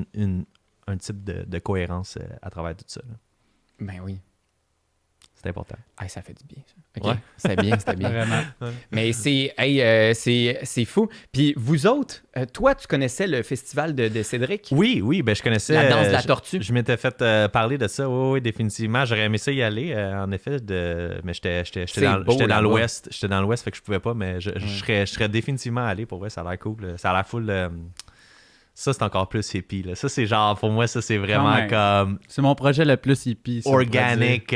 C: un type de cohérence à travers tout ça, là.
A: Ben oui.
C: C'est important.
A: Ah, ça fait du bien, ça. OK.
C: Ouais.
A: C'était bien, c'était bien.
E: Vraiment.
A: Mais c'est fou. Puis vous autres, toi, tu connaissais le festival de Cédric?
C: Oui, ben je connaissais...
A: La danse de la tortue.
C: Je m'étais fait parler de ça, oui, définitivement. J'aurais aimé ça y aller, en effet, mais j'étais
A: C'est
C: dans,
A: beau,
C: j'étais dans
A: là-bas.
C: l'ouest. J'étais dans l'ouest, fait que je pouvais pas, mais je serais définitivement allé, pour vrai, ça a l'air cool. Ça a l'air full... ça, c'est encore plus hippie, là. Ça, c'est genre, pour moi, ça, c'est vraiment
E: même.
C: comme...
E: C'est mon projet le plus hippie. si on pourrait dire.
C: organic,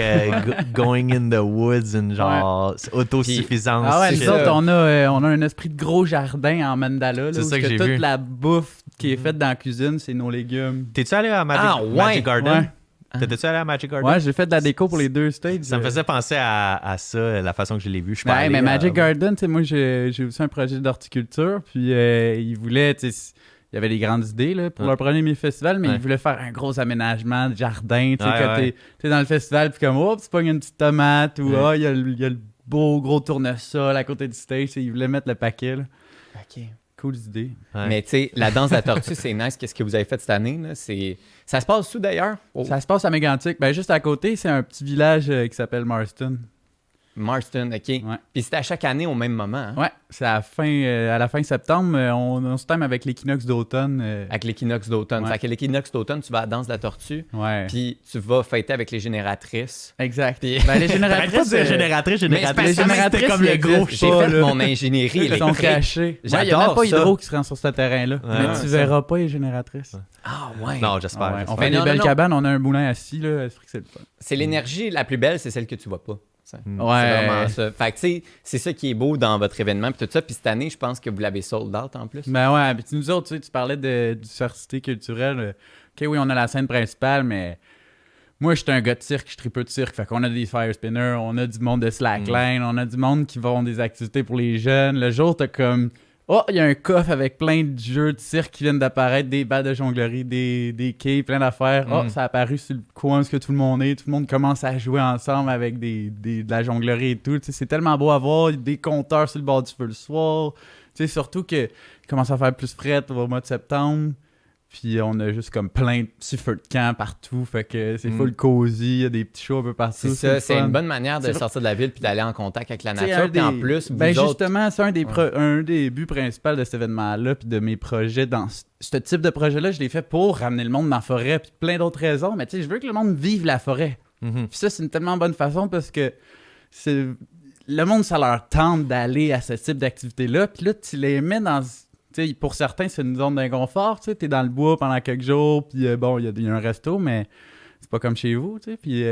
C: going in the woods, and genre autosuffisance.
E: Ah ouais,
A: C'est
E: nous
A: ça.
E: autres, on a un esprit de gros jardin en mandala. Là,
C: C'est
E: où
C: ça que j'ai
E: toute
C: vu.
E: la bouffe qui est faite dans la cuisine, c'est nos légumes.
C: T'es-tu allé à
A: Ah, ouais.
C: Magic Garden?
E: Ouais.
C: T'étais-tu allé à Magic Garden?
E: Ouais, j'ai fait de la déco pour les 2 stages.
C: Ça me faisait penser à ça, la façon que je l'ai vu. Je suis pas
E: Ouais,
C: allé,
E: mais Magic
C: ouais.
E: Garden, tu sais, moi, j'ai aussi un projet d'horticulture, puis ils voulaient, tu sais, il y avait des grandes idées là, pour
C: Ouais.
E: leur premier festival, mais
C: Ouais.
E: ils voulaient faire un gros aménagement de jardin, tu sais,
C: Ouais,
E: quand
C: ouais.
E: t'es dans le festival, puis comme, oh, tu pognes une petite tomate, ou,
C: Ouais.
E: il y a le beau gros tournesol à côté du stage, tu sais, ils voulaient mettre le paquet, là.
A: OK.
E: Cool idée.
C: Ouais.
A: Mais tu sais, la danse de la tortue, c'est nice. Qu'est-ce que vous avez fait cette année? Là? Ça se passe où d'ailleurs?
E: Ça se passe à Mégantic. Ben, juste à côté, c'est un petit village qui s'appelle Marston.
A: Marston, OK.
E: Ouais.
A: Puis c'était à chaque année au même moment, hein?
E: Ouais, c'est à la fin septembre. On se tame avec l'équinoxe d'automne.
A: Avec l'équinoxe d'automne.
E: Ouais.
A: Fait que l'équinoxe d'automne, tu vas à la danse de la tortue,
E: Ouais.
A: puis tu vas fêter avec les génératrices.
E: Exact.
A: Puis-
E: Ben, les
C: T'arrêtes pas de
E: génératrices.
C: dire génératrice,
A: Mais c'est parce
E: les
A: que
E: génératrices,
C: c'était comme le
E: ils
C: gros
E: existent.
A: J'ai
C: pas,
A: fait
C: là.
A: mon ingénierie
E: Ils sont
A: électrique.
E: cachés. Il n'y a
A: J'adore
E: même pas
A: ça.
E: Hydro qui se rend sur ce terrain-là. mais
C: ouais,
E: tu
A: ça.
E: verras pas les génératrices.
A: Ah ouais.
C: Non, j'espère.
E: Ah ouais,
C: j'espère.
E: on
A: Mais
E: fait
A: non,
E: des belles
A: non.
E: cabanes, on a un moulin assis, là. C'est le fun.
A: C'est l'énergie la plus belle, c'est celle que tu vois pas. C'est
E: Ouais.
A: vraiment ça. Fait que tu sais, c'est ça qui est beau dans votre événement puis tout ça. Puis cette année, je pense que vous l'avez sold out en plus.
E: Ben ouais, puis nous autres, tu parlais de diversité culturelle. OK, oui, on a la scène principale, mais moi, j'étais un gars de cirque, je tripeux de cirque. Fait qu'on a des fire spinners, on a du monde de slackline, on a du monde qui vont des activités pour les jeunes. Le jour, t'as comme... Oh, il y a un coffre avec plein de jeux de cirque qui viennent d'apparaître, des balles de jonglerie, des quais, plein d'affaires. Oh, ça a apparu sur le coin où tout le monde est. Tout le monde commence à jouer ensemble avec de la jonglerie et tout. Tu sais, c'est tellement beau à voir. Des compteurs sur le bord du feu le soir. Tu sais, surtout qu'il commence à faire plus fret au mois de septembre. Puis on a juste comme plein de petits feux de camp partout. Fait que c'est full cosy. Il y a des petits shows un peu partout.
A: C'est ça,
E: le
A: c'est
E: fun.
A: une bonne manière de
E: C'est
A: sortir de la ville puis d'aller en contact avec la
E: Tu sais,
A: nature. Puis en plus, vous
E: ben
A: autres,
E: justement, c'est un des buts principaux de cet événement-là, puis de mes projets dans ce type de projet-là, je l'ai fait pour ramener le monde dans la forêt, puis plein d'autres raisons. Mais tu sais, je veux que le monde vive la forêt.
C: Mhm.
E: Puis ça, c'est une tellement bonne façon parce que le monde, ça leur tente d'aller à ce type d'activité-là. Puis là, tu les mets dans... Tu sais, pour certains, c'est une zone d'inconfort. Tu sais, t'es dans le bois pendant quelques jours, puis bon, il y a un resto, mais c'est pas comme chez vous, tu sais. Puis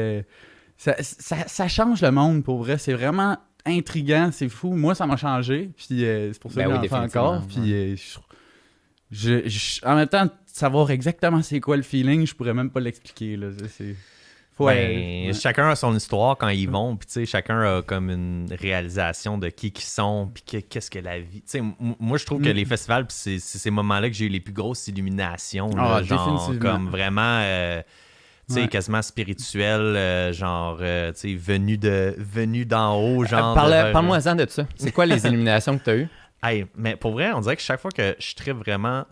E: ça change le monde, pour vrai. C'est vraiment intriguant, c'est fou. Moi, ça m'a changé, puis c'est pour ça
A: Ben
E: que
A: oui,
E: j'en fais encore.
A: définitivement,
E: Puis en même temps, savoir exactement c'est quoi le feeling, je pourrais même pas l'expliquer, là. Faut
C: Ben, chacun a son histoire quand ils vont, puis tu sais, chacun a comme une réalisation de qui sont, puis qu'est-ce que la vie. Tu sais, moi je trouve que les festivals, puis c'est ces moments-là que j'ai eu les plus grosses illuminations, là,
E: Ah,
C: genre
E: définitivement.
C: comme vraiment, tu sais,
E: Ouais.
C: quasiment spirituel, genre, tu sais, venu d'en haut, genre.
A: Parle-moi-en de ça. C'est quoi les illuminations que tu as eues?
C: Hey, mais pour vrai, on dirait que chaque fois que je tripe vraiment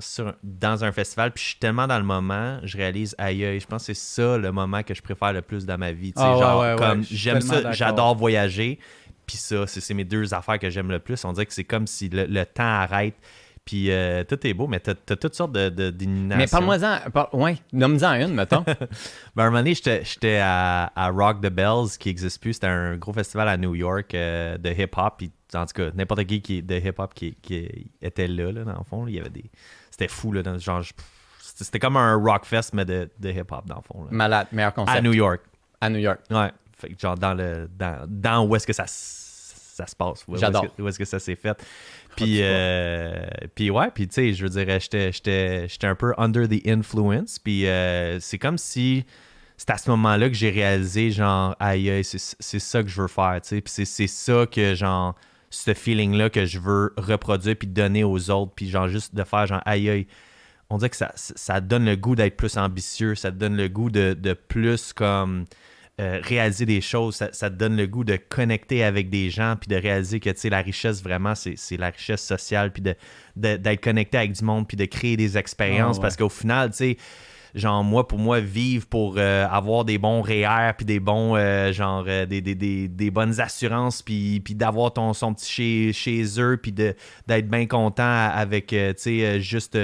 C: dans un festival, puis je suis tellement dans le moment, je réalise, aïe, je pense que c'est ça le moment que je préfère le plus dans ma vie. Tu sais,
E: Ah, ouais,
C: genre,
E: ouais,
C: comme
E: je suis
C: j'aime
E: tellement
C: ça,
E: d'accord.
C: j'adore voyager, puis ça, c'est mes deux affaires que j'aime le plus. On dirait que c'est comme si le temps arrête, puis tout est beau, mais t'as toutes sortes d'illuminations.
A: Mais parle-moi-en. Ouais, nomme-en une, mettons.
C: Ben, à un moment donné, j'étais à Rock the Bells, qui n'existe plus. C'était un gros festival à New York de hip-hop. Puis, en tout cas, n'importe qui de hip-hop qui était là, dans le fond. Il y avait C'était fou, là. Genre, c'était comme un rock fest, mais de hip-hop, dans le fond. Là.
A: Malade, meilleur concept.
C: À New York.
A: À New York.
C: Ouais. Fait que, genre, dans où est-ce que ça se passe.
A: J'adore.
C: Où est-ce que ça s'est fait. Puis ouais, puis tu sais, je veux dire, j'étais un peu under the influence. Puis c'est comme si c'est à ce moment-là que j'ai réalisé, genre, aïe, c'est ça que je veux faire, tu sais. Puis c'est ça que, genre, ce feeling-là que je veux reproduire puis donner aux autres. Puis genre, juste de faire, genre, aïe, on dirait que ça donne le goût d'être plus ambitieux. Ça te donne le goût de plus, comme... réaliser des choses, ça te donne le goût de connecter avec des gens puis de réaliser que, tu sais, la richesse, vraiment, c'est la richesse sociale puis d'être connecté avec du monde puis de créer des expériences parce qu'au final, tu sais, genre, pour moi, vivre pour avoir des bons REER puis des bons, des bonnes assurances puis d'avoir son petit chez eux puis d'être bien content avec, tu sais, juste...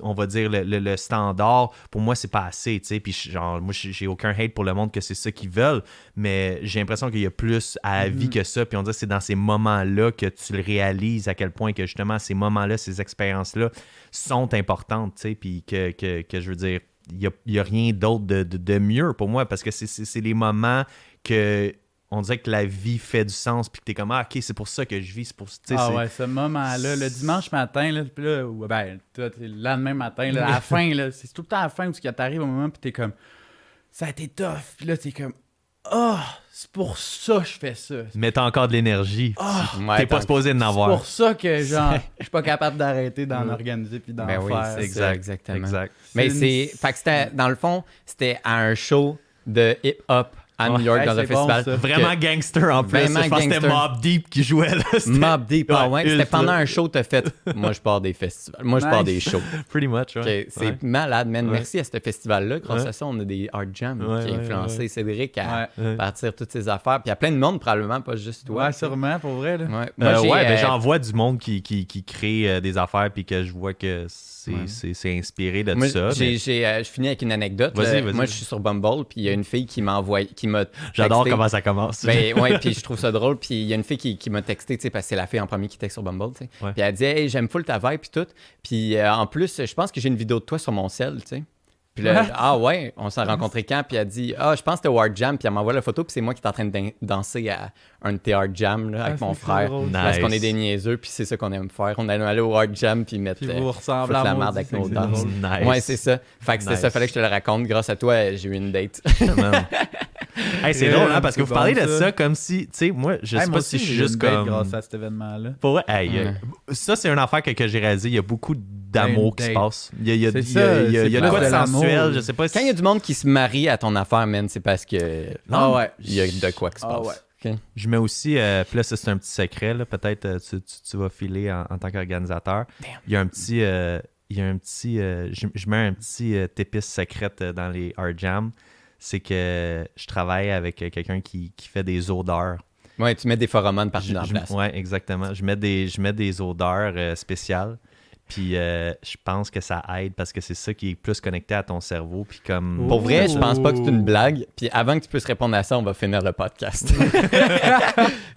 C: on va dire le standard, pour moi c'est pas assez, tu sais, puis genre moi j'ai aucun hate pour le monde que c'est ça qu'ils veulent, mais j'ai l'impression qu'il y a plus à la vie que ça, puis on dirait que c'est dans ces moments-là que tu le réalises à quel point que justement ces moments-là, ces expériences-là sont importantes, tu sais, puis que je veux dire, il y a rien d'autre de mieux pour moi, parce que c'est les moments que on dirait que la vie fait du sens, puis que t'es comme, ah, ok, c'est pour ça que je vis, c'est pour ça.
E: Ouais, ce moment-là, le dimanche matin, là, puis là, ben, toi, le lendemain matin, là, à la fin, là, c'est tout le temps à la fin où t'arrives au moment, puis t'es comme, ça a été tough, puis là, t'es comme, c'est pour ça que je fais ça.
C: Mais t'as encore de l'énergie.
A: Ouais,
C: T'es pas supposé d'en avoir.
E: C'est pour ça que, genre, je suis pas capable d'arrêter d'en organiser puis d'en
A: Ben oui,
E: faire.
A: c'est ça, exactement.
C: Exact.
A: Mais
E: C'est
A: fait que c'était, dans le fond, c'était à un show de hip-hop à New York
E: Ouais,
A: dans un
E: c'est bon,
A: festival.
E: ça.
C: Vraiment gangster en plus.
A: Vraiment
C: Je pense que c'était
A: gangster.
C: Mobb Deep qui jouait là. C'était-
A: Mobb Deep, ah ouais. C'était
C: ultra.
A: pendant un show, t'as fait. Moi, je pars des festivals. Moi, je pars des
E: Nice.
A: shows.
C: Pretty much,
A: Ok,
C: ouais.
A: c'est
C: Ouais.
A: malade, man.
C: Ouais.
A: Merci à ce festival-là. Grâce
C: Ouais.
A: à ça, on a des art jams
C: Ouais,
A: qui a
C: ouais,
A: influencé
C: ouais.
A: Cédric à
C: Ouais.
A: partir toutes ses affaires. Puis il y a plein de monde, probablement, pas juste toi.
E: Ouais,
A: tu sais.
E: sûrement, pour vrai. Là.
A: Ouais, Moi, j'ai,
C: Ben, j'en vois du monde qui crée des affaires puis que je vois que c'est inspiré de
A: moi,
C: ça. mais
A: je finis avec une anecdote.
C: Vas-y, vas-y.
A: Moi, je suis sur Bumble, puis il y a une fille qui m'a envoyé, qui m'a
C: J'adore
A: texté.
C: comment ça commence.
A: Ben ouais, puis je trouve ça drôle. Puis il y a une fille qui m'a texté, tu sais, parce que c'est la fille en premier qui texte sur Bumble, tu sais.
C: Ouais.
A: Puis elle dit, hey, j'aime full ta vibe, puis tout. Puis en plus, je pense que j'ai une vidéo de toi sur mon cell, tu sais. Puis là, ah ouais, on s'est rencontrés quand? Puis elle dit, ah, je pense que c'était au Art Jam. Puis elle m'envoie la photo, puis c'est moi qui est en train de danser à un de tes Art Jam là, avec
E: Ah,
A: mon
E: c'est
A: frère.
E: drôle.
A: Parce qu'on
C: Nice.
A: est des niaiseux, puis c'est ça qu'on aime faire. On allait aller au Art Jam, puis mettre
E: Puis vous ressemblez
A: foutre
E: à
A: la
E: maudit,
A: merde avec
E: c'est
A: nos
E: que c'est
A: danses.
E: drôle.
C: Nice.
A: Ouais, c'est ça. Fait que c'était ça,
C: Nice.
A: fallait que je te le raconte. Grâce à toi, j'ai eu une date.
C: Man. Hey, c'est drôle, hein, parce que
E: C'est
C: vous parlez
E: bon,
C: de
E: ça.
C: ça comme si, tu sais, moi, je sais
E: Moi
C: pas
E: aussi,
C: si je suis
E: j'ai eu
C: juste
E: une date
C: comme.
E: grâce à cet événement-là.
C: Pour vrai, hey,
A: Ouais.
C: ça, c'est une affaire que j'ai réalisé. Il y a beaucoup d'amour qui se
E: date.
C: passe. Il y a
E: C'est
C: il y a-
E: ça,
C: il y a
E: c'est
C: de
E: plus
C: quoi de
E: de l'amour.
C: sensuel. Je sais pas si.
A: Quand il y a du monde qui se marie à ton affaire, man, c'est parce que.
E: Ah ouais.
A: Il y a de quoi qui se
E: Ah
A: passe.
E: ouais.
A: Ok.
C: Je mets aussi, puis là, ça, c'est un petit secret, là, peut-être tu vas filer en tant qu'organisateur. Il y a un petit, je mets un petit épice secrète dans les Art Jam. C'est que je travaille avec quelqu'un qui fait des odeurs.
A: Ouais, tu mets des phéromones partout dans la place.
C: Ouais, exactement. Je mets des odeurs spéciales. Puis je pense que ça aide parce que c'est ça qui est plus connecté à ton cerveau. Puis comme.
A: Pour vrai, je pense pas que c'est une blague. Puis avant que tu puisses répondre à ça, on va finir le podcast.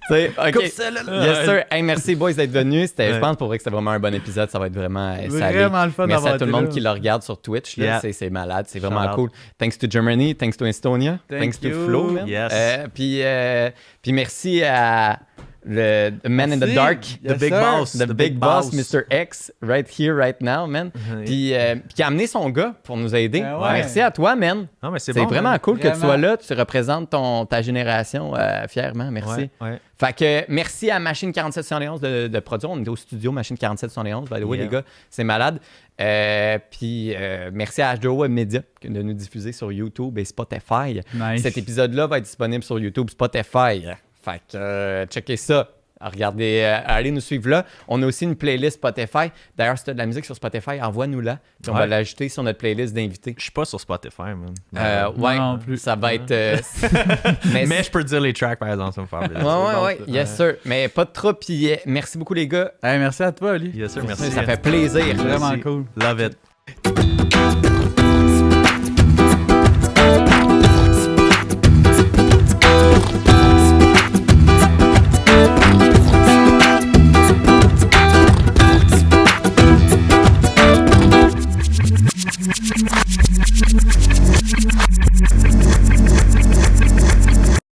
A: Tu sais, OK.
C: Coupe ça, là.
A: Yes, sir. Hey, merci, boys, d'être venus. Je
C: Ouais.
A: pense pour vrai que c'était vraiment un bon épisode. Ça va être vraiment salé.
E: Vraiment le fun
A: Merci
E: d'avoir
A: à tout le
E: été
A: monde
E: là.
A: qui le regarde sur Twitch. Là.
C: Yeah.
A: C'est malade. C'est vraiment
C: Shout out.
A: cool. Thanks to Germany. Thanks to Estonia.
E: Thank
A: Thanks to
E: you.
A: Flo. Man.
C: Yes.
A: Puis merci à the man in the
E: Merci.
A: dark.
E: Yes,
C: The big
E: sir.
C: boss.
A: The big boss, Mr. X, right here, right now, man. Puis qui a amené son gars pour nous aider.
E: Ben ouais.
A: Merci à toi, man.
C: Non, mais c'est
A: C'est
C: bon.
A: vraiment
C: man.
A: cool que tu
E: Vraiment.
A: sois là. Tu représentes ta génération fièrement. Merci.
C: Ouais, ouais.
A: Fait que merci à Machine 4771 de produire. On est au studio Machine 4771. By the way,
C: Yeah.
A: les gars, c'est malade. Puis merci à H2O Media de nous diffuser sur YouTube et Spotify.
E: Nice.
A: Cet épisode-là va être disponible sur YouTube, Spotify. Fait que checkez ça. Regardez, allez nous suivre là. On a aussi une playlist Spotify. D'ailleurs, si tu as de la musique sur Spotify, envoie-nous-la. Puis on va
C: Ouais.
A: l'ajouter sur notre playlist d'invités.
C: Je suis pas sur Spotify, man.
A: Ouais,
E: non plus.
A: ça va être.
C: Mais je peux te dire les tracks, par exemple, ça me fait plaisir.
A: Ouais, yes, sir. Mais pas de trop. Puis merci beaucoup, les gars.
E: Hey, merci à toi, Oli.
C: Yes, sir, merci.
A: Ça fait plaisir.
E: Vraiment
C: Merci.
E: cool.
C: Love it.
F: We'll be right back.